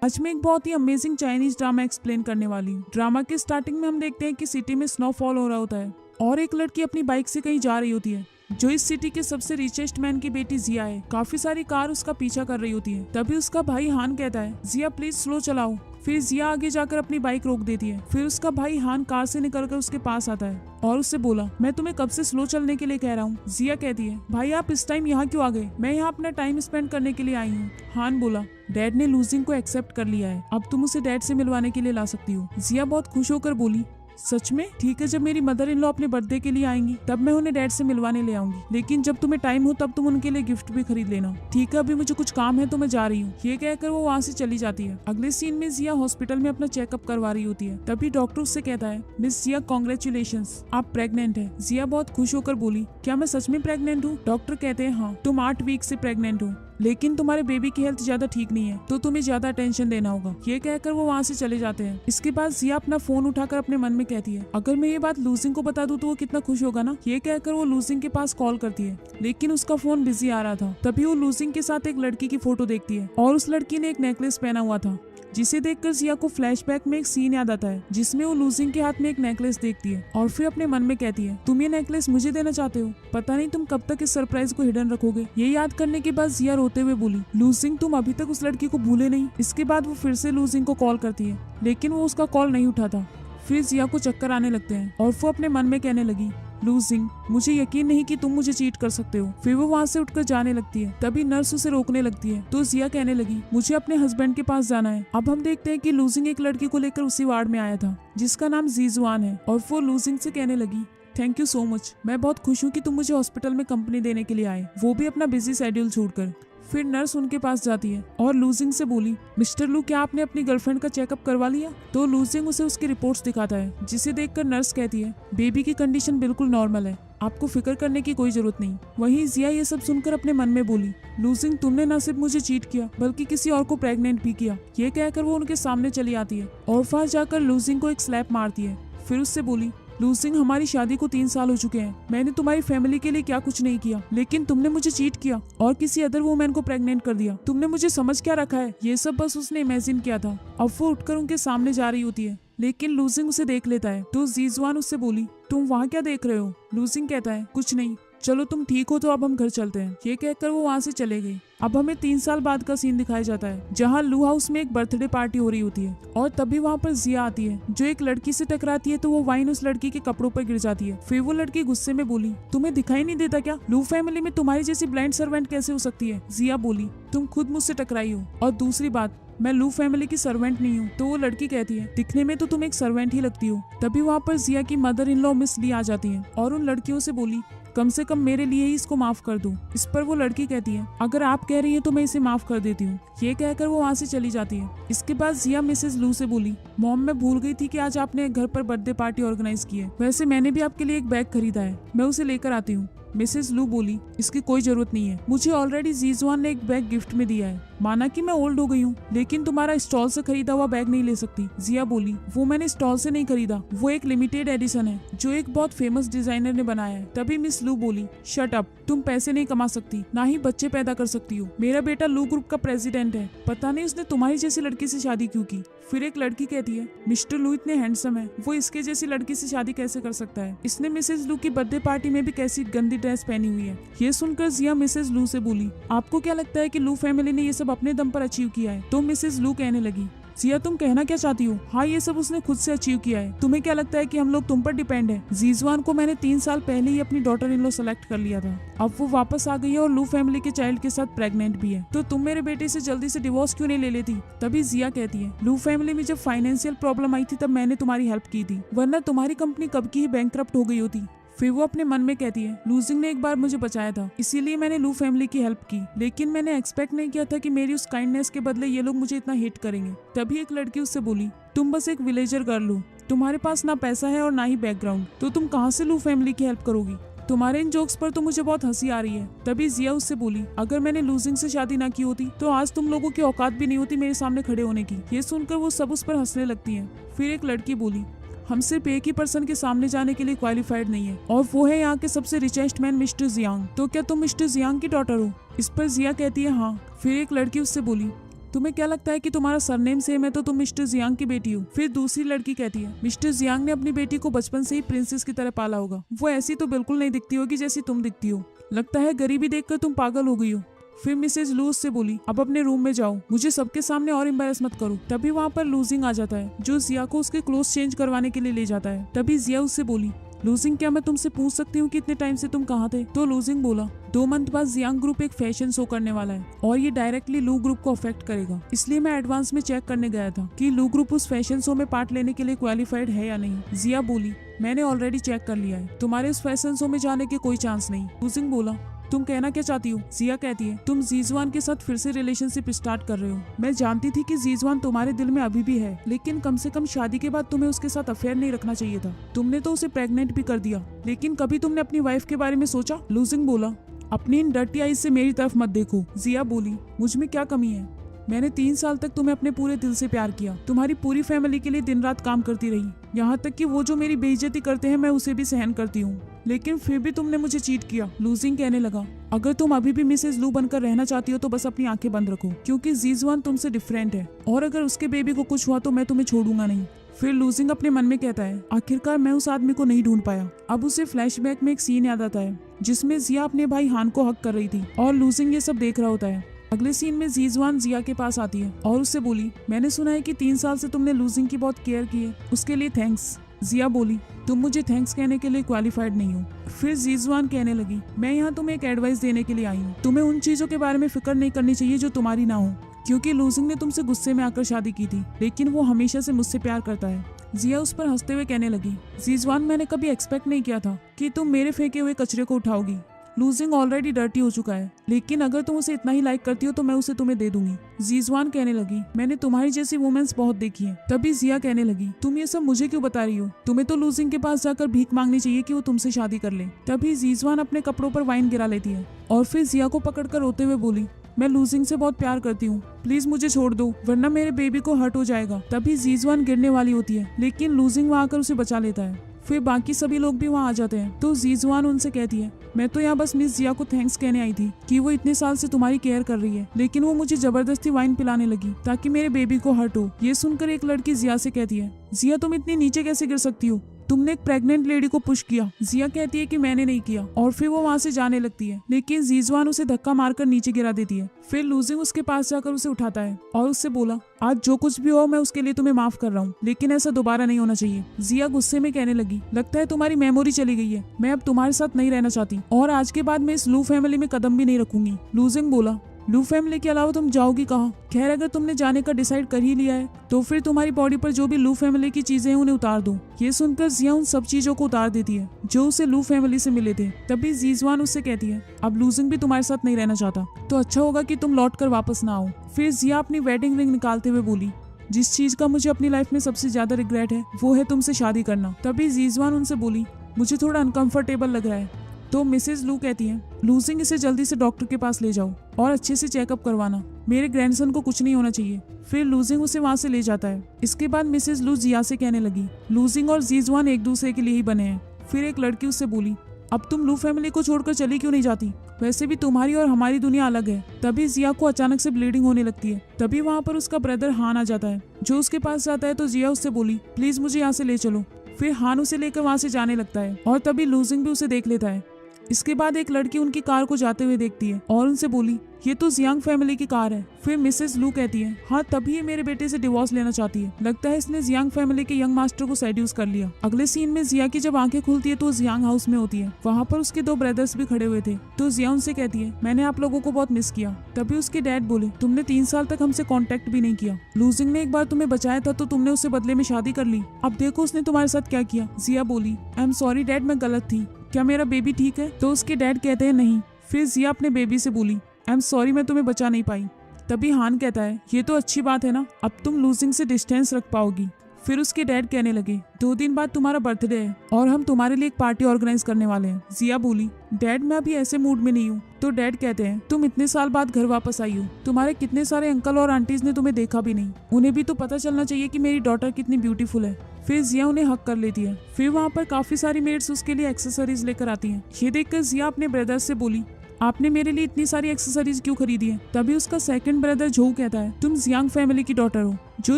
आज मैं एक बहुत ही अमेजिंग चाइनीज ड्रामा एक्सप्लेन करने वाली हूँ। ड्रामा के स्टार्टिंग में हम देखते हैं कि सिटी में स्नोफॉल हो रहा होता है और एक लड़की अपनी बाइक से कहीं जा रही होती है जो इस सिटी के सबसे रिचेस्ट मैन की बेटी जिया है। काफी सारी कार उसका पीछा कर रही होती है। तभी उसका भाई हान कहता है, जिया प्लीज स्लो चलाओ। फिर जिया आगे जाकर अपनी बाइक रोक देती है। फिर उसका भाई हान कार से निकलकर उसके पास आता है और उससे बोला, मैं तुम्हें कब से स्लो चलने के लिए कह रहा हूँ। जिया कहती है, भाई आप इस टाइम यहाँ क्यों आ गए? मैं यहाँ अपना टाइम स्पेंड करने के लिए आई हूँ। हान बोला, डैड ने लूजिंग को एक्सेप्ट कर लिया है, अब तुम उसे डैड से मिलवाने के लिए ला सकती हो। जिया बहुत खुश होकर बोली, सच में? ठीक है, जब मेरी मदर इन लॉ अपने बर्थडे के लिए आएंगी तब मैं उन्हें डैड से मिलवाने ले आऊंगी, लेकिन जब तुम्हें टाइम हो तब तुम उनके लिए गिफ्ट भी खरीद लेना। ठीक है, अभी मुझे कुछ काम है तो मैं जा रही हूँ। ये कहकर वो वहाँ से चली जाती है। अगले सीन में जिया हॉस्पिटल में अपना चेकअप करवा रही होती है। तभी डॉक्टर उससे कहता है, मिस जिया कॉन्ग्रेचुलेशंस, आप प्रेग्नेंट है। जिया बहुत खुश होकर बोली, क्या मैं सच में प्रेग्नेंट हूँ? डॉक्टर कहते हैं, हाँ, तुम 8 वीक से प्रेग्नेंट हो, लेकिन तुम्हारे बेबी की हेल्थ ज्यादा ठीक नहीं है तो तुम्हें ज्यादा अटेंशन देना होगा। ये कहकर वो वहाँ से चले जाते हैं। इसके बाद जिया अपना फोन उठाकर अपने मन में कहती है, अगर मैं ये बात लूजिंग को बता दूं तो वो कितना खुश होगा ना। ये कहकर वो लूजिंग के पास कॉल करती है, लेकिन उसका फोन बिजी आ रहा था। तभी वो लूजिंग के साथ एक लड़की की फोटो देखती है और उस लड़की ने एक नेकलेस पहना हुआ था, जिसे देखकर जिया को फ्लैशबैक में एक सीन याद आता है जिसमें वो लूजिंग के हाथ में एक नेकलेस देखती है और फिर अपने मन में कहती है, तुम ये नेकलेस मुझे देना चाहते हो? पता नहीं तुम कब तक इस सरप्राइज को हिडन रखोगे। ये याद करने के बाद जिया रोते हुए बोली, लूजिंग तुम अभी तक उस लड़की को भूले नहीं। इसके बाद वो फिर से लूजिंग को कॉल करती है, लेकिन वो उसका कॉल नहीं उठाता। फिर जिया को चक्कर आने लगते हैं और वो अपने मन में कहने लगी, लूजिंग मुझे यकीन नहीं कि तुम मुझे चीट कर सकते हो। फिर वो वहाँ से उठकर जाने लगती है। तभी नर्स उसे रोकने लगती है तो जिया कहने लगी, मुझे अपने हस्बैंड के पास जाना है। अब हम देखते हैं कि लूजिंग एक लड़की को लेकर उसी वार्ड में आया था जिसका नाम जीजुआन है और वो लूजिंग से कहने लगी, थैंक यू सो मच, मैं बहुत खुश हूँ कि तुम मुझे हॉस्पिटल में कंपनी देने के लिए आए, वो भी अपना बिजी शेड्यूल छोड़कर। फिर नर्स उनके पास जाती है और लूजिंग से बोली, मिस्टर लू क्या आपने अपनी गर्लफ्रेंड का चेकअप करवा लिया? तो लूजिंग उसे उसकी रिपोर्ट्स दिखाता है, जिसे देखकर नर्स कहती है, बेबी की कंडीशन बिल्कुल नॉर्मल है, आपको फिक्र करने की कोई जरूरत नहीं। वहीं जिया ये सब सुनकर अपने मन में बोली, लूजिंग तुमने न सिर्फ मुझे चीट किया बल्कि किसी और को प्रेग्नेंट भी किया। ये कहकर वो उनके सामने चली आती है और वहां जाकर लूजिंग को एक स्लैप मारती है। फिर उससे बोली, लूजिंग हमारी शादी को 3 साल हो चुके हैं, मैंने तुम्हारी फैमिली के लिए क्या कुछ नहीं किया, लेकिन तुमने मुझे चीट किया और किसी अदर वुमेन को प्रेग्नेंट कर दिया। तुमने मुझे समझ क्या रखा है? ये सब बस उसने इमेजिन किया था। अब वो उठकर उनके सामने जा रही होती है, लेकिन लूजिंग उसे देख लेता है तो जीजुआन उससे बोली, तुम वहाँ क्या देख रहे हो? लूजिंग कहता है, कुछ नहीं, चलो तुम ठीक हो तो अब हम घर चलते हैं। ये कहकर वो वहाँ से चले गई। अब हमें 3 साल बाद का सीन दिखाया जाता है जहाँ लू हाउस में एक बर्थडे पार्टी हो रही होती है और तभी वहाँ पर जिया आती है जो एक लड़की से टकराती है तो वो वाइन उस लड़की के कपड़ों पर गिर जाती है। फिर वो लड़की गुस्से में बोली, तुम्हें दिखाई नहीं देता क्या? लू फैमिली में तुम्हारी जैसी ब्लाइंड सर्वेंट कैसे हो सकती है? जिया बोली, तुम खुद मुझसे टकराई हो और दूसरी बात, मैं लू फैमिली की सर्वेंट नहीं हूँ। तो वो लड़की कहती है, दिखने में तो तुम एक सर्वेंट ही लगती हो। तभी वहाँ पर जिया की मदर इन लॉ मिस ली आ जाती है और उन लड़कियों से बोली, कम से कम मेरे लिए ही इसको माफ कर दो। इस पर वो लड़की कहती है, अगर आप कह रही हैं तो मैं इसे माफ कर देती हूँ। ये कहकर वो वहाँ से चली जाती है। इसके बाद जिया मिसेस लू से बोली, मॉम मैं भूल गई थी कि आज आपने एक घर पर बर्थडे पार्टी ऑर्गेनाइज की है, वैसे मैंने भी आपके लिए एक बैग खरीदा है, मैं उसे लेकर आती हूँ। मिसेस लू बोली, इसकी कोई जरूरत नहीं है, मुझे ऑलरेडी जीजुआन ने एक बैग गिफ्ट में दिया है। माना कि मैं ओल्ड हो गई हूँ, लेकिन तुम्हारा स्टॉल से खरीदा हुआ बैग नहीं ले सकती। जिया बोली, वो मैंने स्टॉल से नहीं खरीदा, वो एक लिमिटेड एडिशन है जो एक बहुत फेमस डिजाइनर ने बनाया है। तभी मिस लू बोली, शट अप, तुम पैसे नहीं कमा सकती, ना ही बच्चे पैदा कर सकती हो। मेरा बेटा लू ग्रुप का प्रेसिडेंट है, पता नहीं उसने तुम्हारी जैसी लड़की से शादी क्यों की। फिर एक लड़की कहती है, मिस्टर लू इतने हैंडसम है, वो इसके जैसी लड़की से शादी कैसे कर सकता है? इसने मिसेस लू की बर्थडे पार्टी में भी कैसी गंदी ड्रेस पहनी हुई है। ये सुनकर जिया मिसेस लू से बोली, आपको क्या लगता है कि लू फैमिली ने ये सब अपने दम पर अचीव किया है? तो मिसेस लू कहने लगी, जिया तुम कहना क्या चाहती हो? हाँ, ये सब उसने खुद से अचीव किया है, तुम्हें क्या लगता है कि हम लोग तुम पर डिपेंड है? जीजुआन को मैंने 3 साल पहले ही अपनी डॉटर इन लॉ सेलेक्ट कर लिया था, अब वो वापस आ गई है और लू फैमिली के चाइल्ड के साथ प्रेग्नेंट भी है, तो तुम मेरे बेटे से जल्दी से डिवोर्स क्यों नहीं ले लेती? तभी जिया कहती है, लू फैमिली में जब फाइनेंशियल प्रॉब्लम आई थी तब मैंने तुम्हारी हेल्प की थी, वरना तुम्हारी कंपनी कब की ही बैंकरप्ट हो गई होती। फिर वो अपने मन में कहती है, लूजिंग ने एक बार मुझे बचाया था, इसीलिए मैंने लू फैमिली की हेल्प की, लेकिन मैंने एक्सपेक्ट नहीं किया था कि मेरी उस काइंडनेस के बदले ये लोग मुझे इतना हिट करेंगे। तभी एक लड़की उससे बोली, तुम बस एक विलेजर गर्ल हो, तुम्हारे पास ना पैसा है और ना ही बैकग्राउंड, तो तुम कहाँ से लू फैमिली की हेल्प करोगी? तुम्हारे इन जोक्स पर तो मुझे बहुत हंसी आ रही है। तभी जिया उससे बोली, अगर मैंने लूजिंग से शादी ना की होती तो आज तुम लोगों की औकात भी नहीं होती मेरे सामने खड़े होने की। ये सुनकर वो सब उस पर हंसने लगती हैं। फिर एक लड़की बोली, हम सिर्फ एक ही पर्सन के सामने जाने के लिए क्वालिफाइड नहीं है और वो है यहाँ के सबसे रिचेस्ट मैन मिस्टर जियांग। तो क्या तुम मिस्टर जियांग की डॉटर हो? इस पर जिया कहती है हाँ। फिर एक लड़की उससे बोली, तुम्हें क्या लगता है कि तुम्हारा सरनेम सेम है तो तुम मिस्टर जियांग की बेटी हो? फिर दूसरी लड़की कहती है, मिस्टर जियांग ने अपनी बेटी को बचपन से ही प्रिंसेस की तरह पाला होगा। वो ऐसी तो बिल्कुल नहीं दिखती होगी जैसी तुम दिखती हो। लगता है गरीबी देखकर तुम पागल हो गई हो। फिर मिसेज लू उससे बोली, अब अपने रूम में जाओ, मुझे सबके सामने और एम्बैरेस मत करो। तभी वहाँ पर लूजिंग आ जाता है जो जिया को उसके क्लोथ चेंज करवाने के लिए ले जाता है। तभी जिया उससे बोली, लूजिंग क्या मैं तुमसे पूछ सकती हूँ कि इतने टाइम से तुम कहाँ थे? तो लूजिंग बोला, 2 मंथ बाद जियांग ग्रुप एक फैशन शो करने वाला है और ये डायरेक्टली लू ग्रुप को अफेक्ट करेगा, इसलिए मैं एडवांस में चेक करने गया था कि लू ग्रुप उस फैशन शो में पार्ट लेने के लिए क्वालिफाइड है या नहीं। जिया बोली, मैंने ऑलरेडी चेक कर लिया है, तुम्हारे उस फैशन शो में जाने के कोई चांस नहीं। लूजिंग बोला, तुम कहना क्या चाहती हो? जिया कहती है, तुम जीजवान के साथ फिर से रिलेशनशिप स्टार्ट कर रहे हो। मैं जानती थी कि जीजवान तुम्हारे दिल में अभी भी है, लेकिन कम से कम शादी के बाद तुम्हें उसके साथ अफेयर नहीं रखना चाहिए था। तुमने तो उसे प्रेग्नेंट भी कर दिया, लेकिन कभी तुमने अपनी वाइफ के बारे में सोचा? लूजिंग बोला, अपनी इन डर्टी आईज से मेरी तरफ मत देखो। जिया बोली, मुझ में क्या कमी है? मैंने 3 साल तक तुम्हें अपने पूरे दिल से प्यार किया, तुम्हारी पूरी फैमिली के लिए दिन रात काम करती रही, यहाँ तक कि वो जो मेरी बेइज्जती करते हैं मैं उसे भी सहन करती हूँ, लेकिन फिर भी तुमने मुझे चीट किया। लूजिंग कहने लगा, अगर तुम अभी भी मिसेज लू बनकर रहना चाहती हो तो बस अपनी आंखें बंद रखो, क्योंकि जीजवान तुमसे डिफरेंट है और अगर उसके बेबी को कुछ हुआ तो मैं तुम्हें छोड़ूंगा नहीं। फिर लूजिंग अपने मन में कहता है, आखिरकार मैं उस आदमी को नहीं ढूंढ पाया। अब उसे फ्लैशबैक में एक सीन याद आता है जिसमें जिया अपने भाई हान को हक कर रही थी और लूजिंग ये सब देख रहा होता है। अगले सीन में जीजवान जिया के पास आती है और उससे बोली, मैंने सुना है कि 3 साल से तुमने लूजिंग की बहुत केयर की है, उसके लिए थैंक्स। जिया बोली, तुम मुझे थैंक्स कहने के लिए क्वालिफाइड नहीं हो। फिर जीजवान कहने लगी, मैं यहाँ तुम्हें एक एडवाइस देने के लिए आई हूँ, तुम्हें उन चीजों के बारे में फिक्र नहीं करनी चाहिए जो तुम्हारी ना हो, क्योंकि लूजिंग ने तुमसे गुस्से में आकर शादी की थी, लेकिन वो हमेशा से मुझसे प्यार करता है। जिया उस पर हंसते हुए कहने लगी, जीजवान मैंने कभी एक्सपेक्ट नहीं किया था कि तुम मेरे फेंके हुए कचरे को उठाओगी। लूजिंग ऑलरेडी डर्टी हो चुका है, लेकिन अगर तुम उसे इतना ही लाइक करती हो तो मैं उसे तुम्हें दे दूंगी। जीजवान कहने लगी, मैंने तुम्हारी जैसी वुमेन्स बहुत देखी है। तभी जिया कहने लगी, तुम ये सब मुझे क्यों बता रही हो? तुम्हें तो लूजिंग के पास जाकर भीख मांगनी चाहिए कि वो तुमसे शादी कर ले। तभी जीजवान अपने कपड़ों पर वाइन गिरा लेती है और फिर जिया को पकड़कर रोते हुए बोली, मैं लूजिंग से बहुत प्यार करती हूँ, प्लीज मुझे छोड़ दो वरना मेरे बेबी को हर्ट हो जाएगा। तभी जीजवान गिरने वाली होती है, लेकिन लूजिंग वहाँ आकर उसे बचा लेता है। फिर बाकी सभी लोग भी वहाँ आ जाते हैं तो जीजवान उनसे कहती है, मैं तो यहाँ बस मिस जिया को थैंक्स कहने आई थी कि वो इतने साल से तुम्हारी केयर कर रही है, लेकिन वो मुझे जबरदस्ती वाइन पिलाने लगी ताकि मेरे बेबी को हर्ट हो। ये सुनकर एक लड़की जिया से कहती है, जिया तुम इतनी नीचे कैसे गिर सकती हो? तुमने एक प्रेग्नेंट लेडी को पुश किया। जिया कहती है कि मैंने नहीं किया और फिर वो वहाँ से जाने लगती है, लेकिन जीजवान उसे धक्का मारकर नीचे गिरा देती है। फिर लूजिंग उसके पास जाकर उसे उठाता है और उससे बोला, आज जो कुछ भी हो मैं उसके लिए तुम्हें माफ कर रहा हूँ, लेकिन ऐसा दोबारा नहीं होना चाहिए। जिया गुस्से में कहने लगी, लगता है तुम्हारी मेमोरी चली गई है, मैं अब तुम्हारे साथ नहीं रहना चाहती और आज के बाद मैं इस लू फैमिली में कदम भी नहीं रखूंगी। लूजिंग बोला, लू फैमिली के अलावा तुम जाओगी कहाँ? खैर अगर तुमने जाने का डिसाइड कर ही लिया है तो फिर तुम्हारी बॉडी पर जो भी लू फैमिली की चीजें हैं उन्हें उतार दो। ये सुनकर जिया उन सब चीजों को उतार देती है जो उसे लू फैमिली से मिले थे। तभी जीजवान उससे कहती है, अब लूजिंग भी तुम्हारे साथ नहीं रहना चाहता तो अच्छा होगा कि तुम लौट कर वापस ना आओ। फिर जिया अपनी वेडिंग रिंग निकालते हुए बोली, जिस चीज का मुझे अपनी लाइफ में सबसे ज्यादा रिग्रेट है वो है तुमसे शादी करना। तभी जीजवान उनसे बोली, मुझे थोड़ा अनकंफर्टेबल लग रहा है। तो मिसेज लू कहती है, लूजिंग इसे जल्दी से डॉक्टर के पास ले जाओ और अच्छे से चेकअप करवाना, मेरे ग्रैंडसन को कुछ नहीं होना चाहिए। फिर लूजिंग उसे वहाँ से ले जाता है। इसके बाद मिसेज लू जिया से कहने लगी, लूजिंग और जीजवान एक दूसरे के लिए ही बने हैं। फिर एक लड़की उससे बोली, अब तुम लू फैमिली को छोड़कर चली क्यों नहीं जाती? वैसे भी तुम्हारी और हमारी दुनिया अलग है। तभी जिया को अचानक से ब्लीडिंग होने लगती है। तभी वहाँ पर उसका ब्रदर हान आ जाता है जो उसके पास जाता है तो जिया उससे बोली, प्लीज मुझे यहाँ से ले चलो। फिर हान उसे लेकर वहाँ से जाने लगता है और तभी लूजिंग भी उसे देख लेता है। इसके बाद एक लड़की उनकी कार को जाते हुए देखती है और उनसे बोली, ये तो जियांग फैमिली की कार है। फिर मिसेस लू कहती है, हाँ तभी ये मेरे बेटे से डिवोर्स लेना चाहती है, लगता है इसने जियांग फैमिली के यंग मास्टर को सेड्यूस कर लिया। अगले सीन में जिया की जब आंखें खुलती है तो वो जियांग हाउस में होती है। वहाँ पर उसके 2 ब्रदर्स भी खड़े हुए थे तो जिया उनसे कहती है, मैंने आप लोगों को बहुत मिस किया। तभी उसके डैड बोले, तुमने 3 साल तक हमसे कॉन्टेक्ट भी नहीं किया, लूजिंग ने एक बार तुम्हें बचाया था तो तुमने उससे बदले में शादी कर ली, अब देखो उसने तुम्हारे साथ क्या किया। जिया बोली, आई एम सॉरी डैड, मैं गलत थी, क्या मेरा बेबी ठीक है? तो उसके डैड कहते हैं नहीं। फिर जिया अपने बेबी से बोली, आई एम सॉरी मैं तुम्हें बचा नहीं पाई। तभी हान कहता है, ये तो अच्छी बात है ना, अब तुम लूजिंग से डिस्टेंस रख पाओगी। फिर उसके डैड कहने लगे, 2 दिन बाद तुम्हारा बर्थडे है और हम तुम्हारे लिए एक पार्टी ऑर्गेनाइज करने वाले हैं। जिया बोली, डैड मैं अभी ऐसे मूड में नहीं हूँ। तो डैड कहते हैं, तुम इतने साल बाद घर वापस आई हो, तुम्हारे कितने सारे अंकल और आंटीज ने तुम्हें देखा भी नहीं, उन्हें भी तो पता चलना चाहिए कि मेरी डॉटर कितनी ब्यूटीफुल है। फिर जिया उन्हें हक कर लेती है। फिर वहाँ पर काफी सारी मेड्स उसके लिए एक्सेसरीज लेकर आती हैं। ये देखकर जिया अपने ब्रदर्स से बोली, आपने मेरे लिए इतनी सारी एक्सेसरीज क्यों खरीदी है? तभी उसका सेकंड ब्रदर जो कहता है, तुम जियांग फैमिली की डॉटर हो जो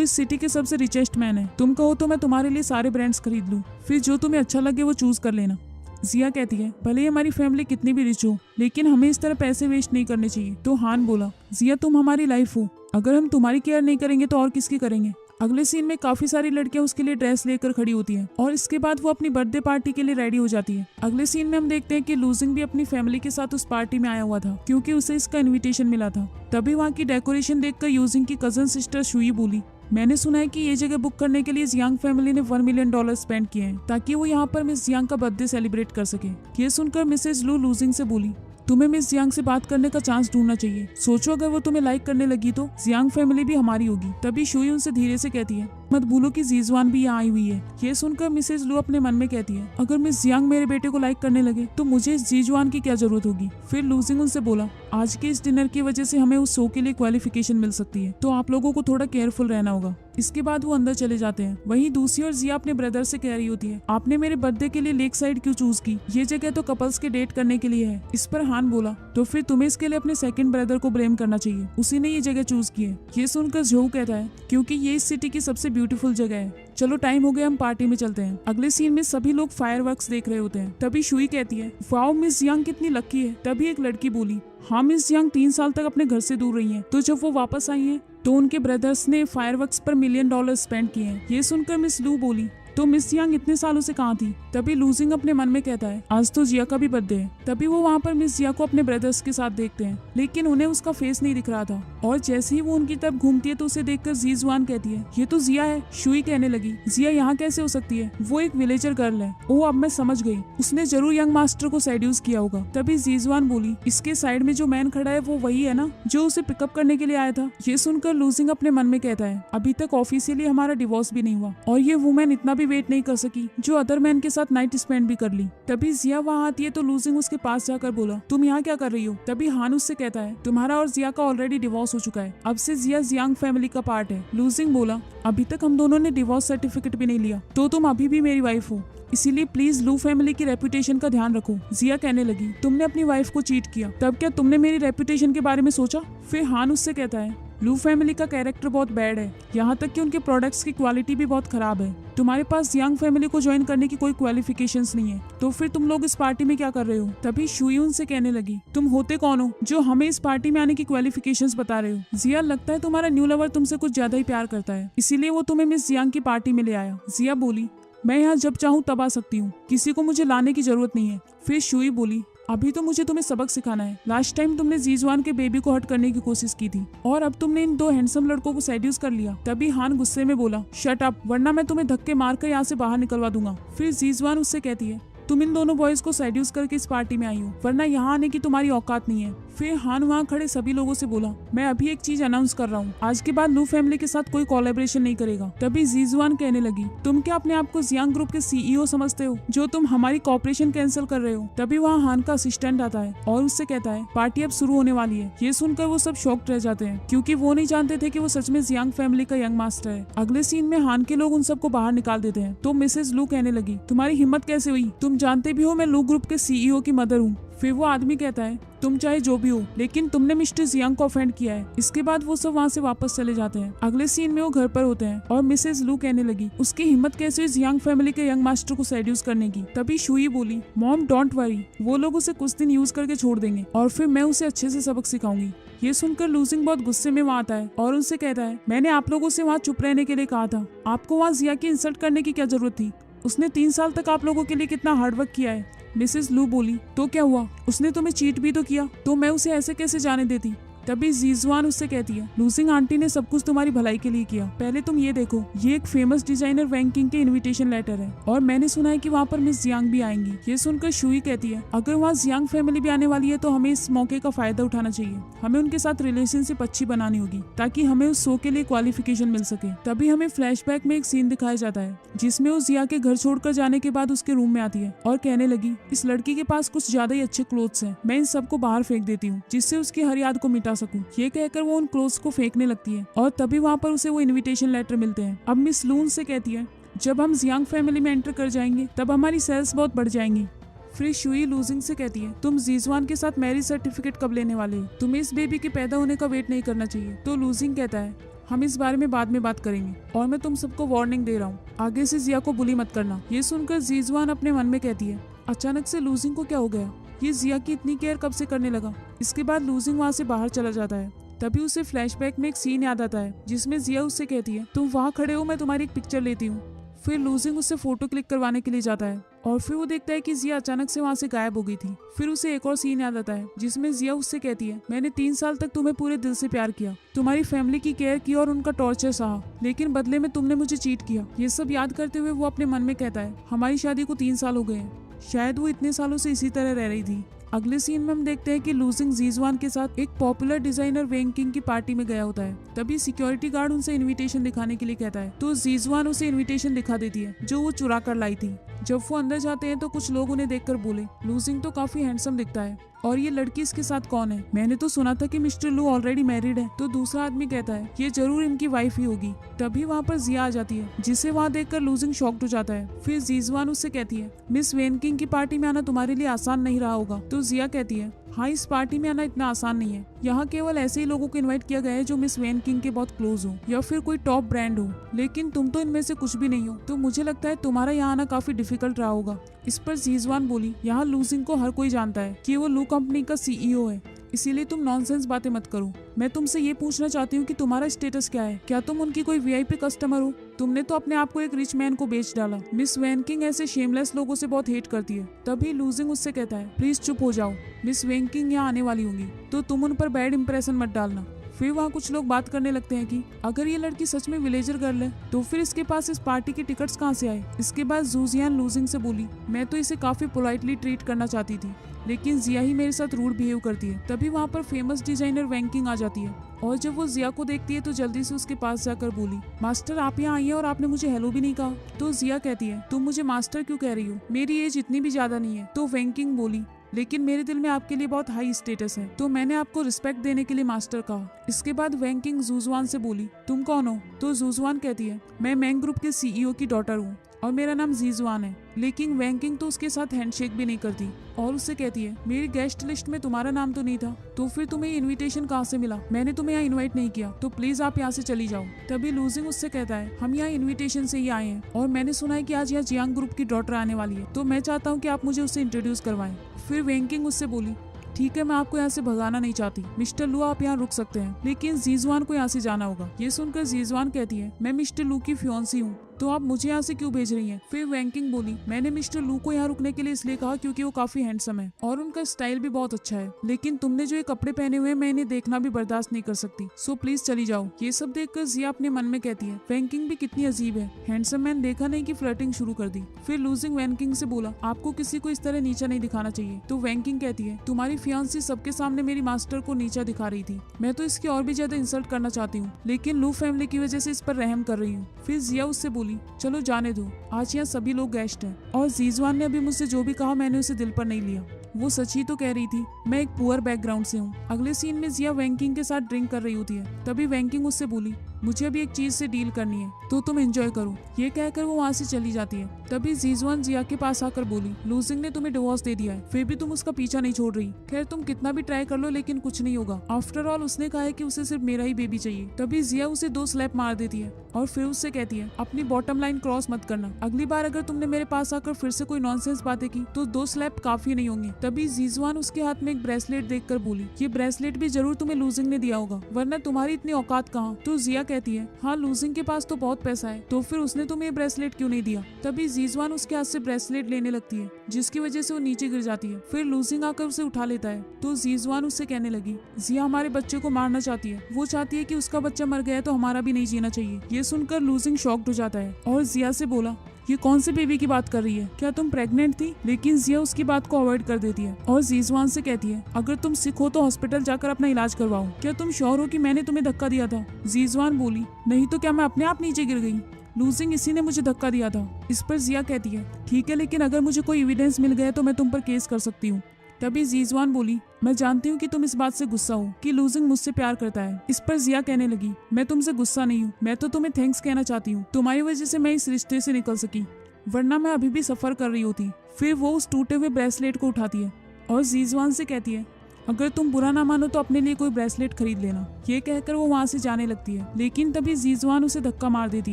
इस सिटी के सबसे रिचेस्ट मैन है। तुम कहो तो मैं तुम्हारे लिए सारे ब्रांड्स खरीद लूं, फिर जो तुम्हें अच्छा लगे वो चूज कर लेना। जिया कहती है, भले ही हमारी फैमिली कितनी भी रिच हो, लेकिन हमें इस तरह पैसे वेस्ट नहीं करने चाहिए। तो हान बोला, जिया तुम हमारी लाइफ हो, अगर हम तुम्हारी केयर नहीं करेंगे तो और किसकी करेंगे? अगले सीन में काफी सारी लड़कियां उसके लिए ड्रेस लेकर खड़ी होती हैं और इसके बाद वो अपनी बर्थडे पार्टी के लिए रेडी हो जाती है। अगले सीन में हम देखते हैं कि लूजिंग भी अपनी फैमिली के साथ उस पार्टी में आया हुआ था क्योंकि उसे इसका इनविटेशन मिला था। तभी वहाँ की डेकोरेशन देखकर यूजिंग की कजन सिस्टर शुई बोली, मैंने सुना है कि ये जगह बुक करने के लिए जियांग फैमिली ने $1 मिलियन स्पेंड किए हैं ताकि वो यहाँ पर मिस जियांग का बर्थडे सेलिब्रेट कर सके। ये सुनकर मिसेज लू लूजिंग से बोली, तुम्हें मिस जियांग से बात करने का चांस ढूंढना चाहिए। सोचो अगर वो तुम्हें लाइक करने लगी तो जियांग फैमिली भी हमारी होगी। तभी शुई उनसे धीरे से कहती है, मत भूलो कि जीजवान भी यहाँ आई हुई है। ये सुनकर मिसेज लू अपने मन में कहती है, अगर मिस जियांग मेरे बेटे को लाइक करने लगे तो मुझे इस जीजवान की क्या जरूरत होगी। फिर लूजिंग उनसे बोला, आज के इस डिनर की वजह से हमें उस शो के लिए क्वालिफिकेशन मिल सकती है, तो आप लोगों को थोड़ा केयरफुल रहना होगा। इसके बाद वो अंदर चले जाते हैं। वहीं दूसरी ओर जिया अपने ब्रदर से कह रही होती है, आपने मेरे बर्थडे के लिए लेक साइड क्यों चूज की? ये जगह तो कपल्स के डेट करने के लिए है। इस पर हान बोला, तो फिर तुम्हें इसके लिए अपने सेकंड ब्रदर को ब्लेम करना चाहिए, उसी ने ये जगह चूज की है। ये सुनकर जोऊ कहता है, क्योंकि ये इस सिटी की सबसे ब्यूटीफुल जगह है। चलो टाइम हो गया, हम पार्टी में चलते हैं। अगले सीन में सभी लोग फायरवर्क्स देख रहे होते हैं। तभी शुई कहती है, वाओ मिस जियांग कितनी लकी है। तभी एक लड़की बोली, हाँ मिस जियांग 3 साल तक अपने घर से दूर रही हैं, तो जब वो वापस आई हैं तो उनके ब्रदर्स ने फायरवर्क्स पर $1 मिलियन स्पेंड किए हैं। ये सुनकर मिस लू बोली, तो मिस जियांग इतने सालों से कहाँ थी? तभी लूजिंग अपने मन में कहता है, आज तो जिया का भी बर्थडे है। तभी वो वहाँ पर मिस जिया को अपने ब्रदर्स के साथ देखते हैं, लेकिन उन्हें उसका फेस नहीं दिख रहा था। और जैसे ही वो उनकी तरफ घूमती है तो उसे देखकर जीजवान कहती है, ये तो जिया है। शुई कहने लगी, जिया यहाँ कैसे हो सकती है? वो एक विलेजर गर्ल है। ओह अब मैं समझ गई, उसने जरूर यंग मास्टर को सेड्यूस किया होगा। तभी जीजवान बोली, इसके साइड में जो मैन खड़ा है वो वही है ना जो उसे पिकअप करने के लिए आया था। ये सुनकर लूजिंग अपने मन में कहता है, अभी तक ऑफिशियली हमारा डिवोर्स भी नहीं हुआ और ये वुमेन इतना भी वेट नहीं कर सकी जो अदर मैन के साथ नाइट स्पेंड भी कर ली। तभी जिया वहाँ आती है तो लूजिंग उसके पास जाकर बोला, तुम यहाँ क्या कर रही हो? तभी हान उससे कहता है, तुम्हारा और जिया का ऑलरेडी डिवोर्स हो चुका है, अब से जिया जियांग फैमिली का पार्ट है। लूजिंग बोला, अभी तक हम दोनों ने डिवोर्स सर्टिफिकेट भी नहीं लिया, तो तुम अभी भी मेरी वाइफ हो, इसीलिए प्लीज लू फैमिली की रेपुटेशन का ध्यान रखो। जिया कहने लगी, तुमने अपनी वाइफ को चीट किया, तब क्या तुमने मेरी रेपुटेशन के बारे में सोचा? फिर हान उससे कहता है, लू फैमिली का कैरेक्टर बहुत बैड है, यहाँ तक कि उनके प्रोडक्ट्स की क्वालिटी भी बहुत खराब है। तुम्हारे पास जियांग फैमिली को ज्वाइन करने की कोई क्वालिफिकेशंस नहीं है, तो फिर तुम लोग इस पार्टी में क्या कर रहे हो? तभी शुई उनसे कहने लगी, तुम होते कौन हो जो हमें इस पार्टी में आने की क्वालिफिकेशंस बता रहे हो? जिया, लगता है तुम्हारा न्यू लवर तुमसे कुछ ज्यादा ही प्यार करता है, इसीलिए वो तुम्हें मिस जियांग की पार्टी में ले आया। जिया बोली, मैं यहाँ जब चाहूँ तब आ सकती हूँ, किसी को मुझे लाने की जरूरत नहीं है। फिर शुई बोली, अभी तो मुझे तुम्हें सबक सिखाना है। लास्ट टाइम तुमने जीजवान के बेबी को हर्ट करने की कोशिश की थी और अब तुमने इन 2 हैंडसम लड़कों को सेड्यूस कर लिया। तभी हान गुस्से में बोला, शट अप, वरना मैं तुम्हें धक्के मारकर यहाँ से बाहर निकलवा दूंगा। फिर जीजवान उससे कहती है, तुम इन दोनों बॉयज को सेड्यूस करके इस पार्टी में आई हो, वरना यहाँ आने की तुम्हारी औकात नहीं है। फिर हान वहाँ खड़े सभी लोगों से बोला, मैं अभी एक चीज अनाउंस कर रहा हूँ, आज के बाद लू फैमिली के साथ कोई कोलैबोरेशन नहीं करेगा। तभी जीजवान कहने लगी, तुम क्या अपने आप को जियांग ग्रुप के CEO समझते हो जो तुम हमारी कॉपरेशन कैंसिल कर रहे हो? तभी वहाँ हान का असिस्टेंट आता है और उससे कहता है, पार्टी अब शुरू होने वाली है। ये सुनकर वो सब शॉक्ड रह जाते हैं क्योंकि वो नहीं जानते थे कि वो सच में जियांग फैमिली का यंग मास्टर है। अगले सीन में हान के लोग उन सबको बाहर निकाल देते हैं तो मिसेज लू कहने लगी, तुम्हारी हिम्मत कैसे हुई? तुम जानते भी हो मैं लू ग्रुप के CEO की मदर हूँ। फिर वो आदमी कहता है, तुम चाहे जो भी हो, लेकिन तुमने मिस्टर जियांग को ऑफेंड किया है। इसके बाद वो सब वहाँ से वापस चले जाते हैं। अगले सीन में वो घर पर होते हैं और मिसेज लू कहने लगी, उसकी हिम्मत कैसे हुई जियांग फैमिली के यंग मास्टर को सेड्यूस करने की? तभी शुई बोली, मॉम डोंट वरी, वो लोग उसे कुछ दिन यूज करके छोड़ देंगे और फिर मैं उसे अच्छे से सबक सिखाऊंगी। ये सुनकर लूजिंग बहुत गुस्से में वहाँ आता है और उनसे कहता है, मैंने आप लोगों से वहाँ चुप रहने के लिए कहा था, आपको वहाँ जिया की इंसल्ट करने की क्या जरूरत थी? उसने 3 साल तक आप लोगों के लिए कितना हार्डवर्क किया है। मिसेस लू बोली, तो क्या हुआ? उसने तुम्हें चीट भी तो किया, तो मैं उसे ऐसे कैसे जाने देती? तभी जीजवान उससे कहती है, लूजिंग आंटी ने सब कुछ तुम्हारी भलाई के लिए किया। पहले तुम ये देखो, ये एक फेमस डिजाइनर वैंग किंग के इनविटेशन लेटर है और मैंने सुना है कि वहाँ पर मिस जियांग भी आएंगी। ये सुनकर शुई कहती है, अगर वहाँ जियांग फैमिली भी आने वाली है तो हमें इस मौके का फायदा उठाना चाहिए। हमें उनके साथ रिलेशनशिप अच्छी बनानी होगी ताकि हमें उस शो के लिए क्वालिफिकेशन मिल सके। तभी हमें फ्लैशबैक में एक सीन दिखाया जाता है जिसमें वो जिया के घर छोड़कर जाने के बाद उसके रूम में आती है और कहने लगी, इस लड़की के पास कुछ ज्यादा ही अच्छे क्लोथ्स हैं, मैं इन सबको बाहर फेंक देती हूँ जिससे उसकी हर याद को मिटा सकूं। ये कहकर वो उन क्लोथ्स को फेंकने लगती है और तभी वहाँ पर उसे वो इनविटेशन लेटर मिलते हैं। अब मिस लून से कहती है, जब हम जियांग फैमिली में एंटर कर जाएंगे तब हमारी सेल्स बहुत बढ़ जाएंगी। फिर शुई लूजिंग से कहती है, तुम जीजवान के साथ मैरिज सर्टिफिकेट कब लेने वाले हो? तुम्हें इस बेबी के पैदा होने का वेट नहीं करना चाहिए। तो लूजिंग कहता है, हम इस बारे में बाद में बात करेंगे और मैं तुम सबको वार्निंग दे रहा हूँ, आगे से जिया को बुली मत करना। ये सुनकर जीजवान अपने मन में कहती है, अचानक से लूजिंग को क्या हो गया? ये जिया की इतनी केयर कब से करने लगा? इसके बाद लूजिंग वहाँ से बाहर चला जाता है। तभी उसे फ्लैशबैक में एक सीन याद आता है जिसमें जिया उससे कहती है, तुम वहाँ खड़े हो, मैं तुम्हारी एक पिक्चर लेती हूँ। फिर लूजिंग उससे फोटो क्लिक करवाने के लिए जाता है और फिर वो देखता है कि जिया अचानक से वहाँ से गायब हो गई थी। फिर उसे एक और सीन याद आता है जिसमें जिया उससे कहती है, मैंने 3 साल तक तुम्हें पूरे दिल से प्यार किया, तुम्हारी फैमिली की केयर की और उनका टॉर्चर सहा, लेकिन बदले में तुमने मुझे चीट किया। ये सब याद करते हुए वो अपने मन में कहता है, हमारी शादी को 3 साल हो गए हैं, शायद वो इतने सालों से इसी तरह रह रही थी। अगले सीन में हम देखते हैं कि लूजिंग जीजवान के साथ एक पॉपुलर डिजाइनर वेंग किंग की पार्टी में गया होता है। तभी सिक्योरिटी गार्ड उनसे इनविटेशन दिखाने के लिए कहता है, तो जीजवान उसे इनविटेशन दिखा देती है जो वो चुरा कर लाई थी। जब वो अंदर जाते हैं तो कुछ लोग उन्हें देखकर बोले, लूजिंग तो काफी हैंडसम दिखता है और ये लड़की इसके साथ कौन है? मैंने तो सुना था कि मिस्टर लू ऑलरेडी मैरिड है। तो दूसरा आदमी कहता है, ये जरूर इनकी वाइफ ही होगी। तभी वहाँ पर जिया आ जाती है जिसे वहाँ देखकर लूजिंग शॉक्ड हो जाता है। फिर जीजवान उससे कहती है, मिस वेन किंग की पार्टी में आना तुम्हारे लिए आसान नहीं रहा होगा। तो जिया कहती है, हाँ, इस पार्टी में आना इतना आसान नहीं है, यहाँ केवल ऐसे ही लोगों को इनवाइट किया गया है जो मिस वेन किंग के बहुत क्लोज हो या फिर कोई टॉप ब्रांड हो, लेकिन तुम तो इनमें से कुछ भी नहीं हो, तो मुझे लगता है तुम्हारा यहाँ आना काफी डिफिकल्ट रहा होगा। इस पर जीजवान बोली, यहाँ लूजिंग को हर कोई जानता है कि वो लू कंपनी का CEO है, इसीलिए तुम नॉनसेंस बातें मत करो। मैं तुमसे ये पूछना चाहती हूँ कि तुम्हारा स्टेटस क्या है? क्या तुम उनकी कोई VIP कस्टमर हो? तुमने तो अपने आप को एक रिच मैन को बेच डाला। मिस वेन किंग ऐसे शेमलेस लोगों से बहुत हेट करती है। तभी लूजिंग उससे कहता है, प्लीज चुप हो जाओ, मिस वेन किंग यहाँ आने वाली होंगी तो तुम उन पर बैड इंप्रेशन मत डालना। फिर वहाँ कुछ लोग बात करने लगते हैं कि अगर ये लड़की सच में विलेजर गर्ल है तो फिर इसके पास इस पार्टी के टिकट्स कहाँ से आए? इसके बाद जूजियान लूजिंग से बोली, मैं तो इसे काफी पोलाइटली ट्रीट करना चाहती थी, लेकिन जिया ही मेरे साथ रूड बिहेव करती है। तभी वहाँ पर फेमस डिजाइनर वेंग किंग आ जाती है और जब वो जिया को देखती है तो जल्दी से उसके पास जाकर बोली, मास्टर आप यहाँ आई हैं और आपने मुझे हेलो भी नहीं कहा। तो जिया कहती है, तुम मुझे मास्टर क्यों कह रही हो? मेरी एज इतनी भी ज्यादा नहीं है। तो वेंग किंग बोली, लेकिन मेरे दिल में आपके लिए बहुत हाई स्टेटस है, तो मैंने आपको रिस्पेक्ट देने के लिए मास्टर कहा। इसके बाद वेंग किंग जूजवान से बोली, तुम कौन हो? तो जूजवान कहती है, मैं मैंग ग्रुप के CEO की डॉटर हूँ और मेरा नाम जीजवान है। लेकिन वेंग किंग तो उसके साथ हैंडशेक भी नहीं करती और उससे कहती है, मेरी गेस्ट लिस्ट में तुम्हारा नाम तो नहीं था, तो फिर तुम्हें इनविटेशन कहाँ से मिला? मैंने तुम्हें यहाँ इनवाइट नहीं किया, तो प्लीज आप यहाँ से चली जाओ। तभी लूजिंग उससे कहता है, हम यहाँ इनविटेशन से ही आए हैं और मैंने सुना है कि आज यहाँ जियांग ग्रुप की डॉटर आने वाली है, तो मैं चाहता हूँ कि आप मुझे उससे इंट्रोड्यूस करवाएं। फिर वेंग किंग उससे बोली, ठीक है, मैं आपको यहाँ से भगाना नहीं चाहती, मिस्टर लू आप यहाँ रुक सकते हैं, लेकिन जीजवान को यहाँ से जाना होगा। ये सुनकर जीजवान कहती है, मैं मिस्टर लू की फियोंसी हूँ, तो आप मुझे यहाँ से क्यों भेज रही हैं? फिर वेंग किंग बोली, मैंने मिस्टर लू को यहाँ रुकने के लिए इसलिए कहा क्योंकि वो काफी हैंडसम है और उनका स्टाइल भी बहुत अच्छा है, लेकिन तुमने जो ये कपड़े पहने हुए हैं मैं इन्हें देखना भी बर्दाश्त नहीं कर सकती, सो प्लीज चली जाओ। ये सब देखकर जिया अपने मन में कहती है, वेंग किंग भी कितनी अजीब है, हैंडसम मैन देखा नहीं कि फ्लर्टिंग शुरू कर दी। फिर लूजिंग वेंग किंग से बोला, आपको किसी को इस तरह नीचा नहीं दिखाना चाहिए। तो वेंग किंग कहती है, तुम्हारी फियांसी सबके सामने मेरी मास्टर को नीचा दिखा रही थी, मैं तो इसकी और भी ज्यादा इंसल्ट करना चाहती हूँ, लेकिन लू फैमिली की वजह से इस पर रहम कर रही हूँ। फिर जिया उससे बोली, चलो जाने दो, आज यहाँ सभी लोग गेस्ट हैं और जीजवान ने अभी मुझसे जो भी कहा मैंने उसे दिल पर नहीं लिया, वो सच ही तो कह रही थी, मैं एक पुअर बैकग्राउंड से हूँ। अगले सीन में जिया वेंग किंग के साथ ड्रिंक कर रही होती है। तभी वेंग किंग उससे बोली, मुझे अभी एक चीज से डील करनी है, तो तुम एंजॉय करो। ये कहकर वो वहाँ से चली जाती है। तभी जीजवान जिया के पास आकर बोली, लूजिंग ने तुम्हें डिवोर्स दे दिया है, फिर भी तुम उसका पीछा नहीं छोड़ रही। खैर तुम कितना भी ट्राई कर लो लेकिन कुछ नहीं होगा, आफ्टर ऑल उसने कहा है कि उसे सिर्फ मेरा ही बेबी चाहिए। तभी जिया उसे 2 स्लैप मार देती है और फिर उससे कहती है, अपनी बॉटम लाइन क्रॉस मत करना, अगली बार अगर तुमने मेरे पास आकर फिर से कोई नॉनसेंस बातें की तो 2 स्लैप काफी नहीं होंगे। तभी जीजवान उसके हाथ में एक ब्रेसलेट देखकर बोली, ये ब्रेसलेट भी जरूर तुम्हें लूजिंग ने दिया होगा, वरना तुम्हारी इतनी औकात कहाँ। तो जिया कहती है, हाँ लूजिंग के पास तो बहुत पैसा है, तो फिर उसने तुम्हें ये ब्रेसलेट क्यों नहीं दिया। तभी जीजवान उसके हाथ से ब्रेसलेट लेने लगती है जिसकी वजह से वो नीचे गिर जाती है। फिर लूजिंग आकर उसे उठा लेता है। तो जीजवान उससे कहने लगी, जिया हमारे बच्चे को मारना चाहती है, वो चाहती है कि उसका बच्चा मर गया है तो हमारा भी नहीं जीना चाहिए। ये सुनकर लूजिंग शॉक्ड हो जाता है और जिया से बोला, ये कौन से बेबी की बात कर रही है, क्या तुम प्रेग्नेंट थी? लेकिन जिया उसकी बात को अवॉइड कर देती है और जीजवान से कहती है, अगर तुम सिक हो तो हॉस्पिटल जाकर अपना इलाज करवाओ, क्या तुम श्योर हो कि मैंने तुम्हें धक्का दिया था? जीजवान बोली, नहीं तो क्या मैं अपने आप नीचे गिर गई, लूजिंग इसी ने मुझे धक्का दिया था। इस पर जिया कहती है, ठीक है, लेकिन अगर मुझे कोई एविडेंस मिल गया तो मैं तुम पर केस कर सकती हूँ। तभी जीजवान बोली, मैं जानती हूँ कि तुम इस बात से गुस्सा हो कि लूजिंग मुझसे प्यार करता है। इस पर जिया कहने लगी, मैं तुमसे गुस्सा नहीं हूँ, मैं तो तुम्हें थैंक्स कहना चाहती हूँ, तुम्हारी वजह से मैं इस रिश्ते से निकल सकी। वरना मैं अभी भी सफर कर रही होती। फिर वो उस टूटे हुए ब्रेसलेट को उठाती है और जीजवान से कहती है, अगर तुम बुरा ना मानो तो अपने लिए कोई ब्रेसलेट खरीद लेना। ये कहकर वो वहाँ से जाने लगती है, लेकिन तभी जीजवान उसे धक्का मार देती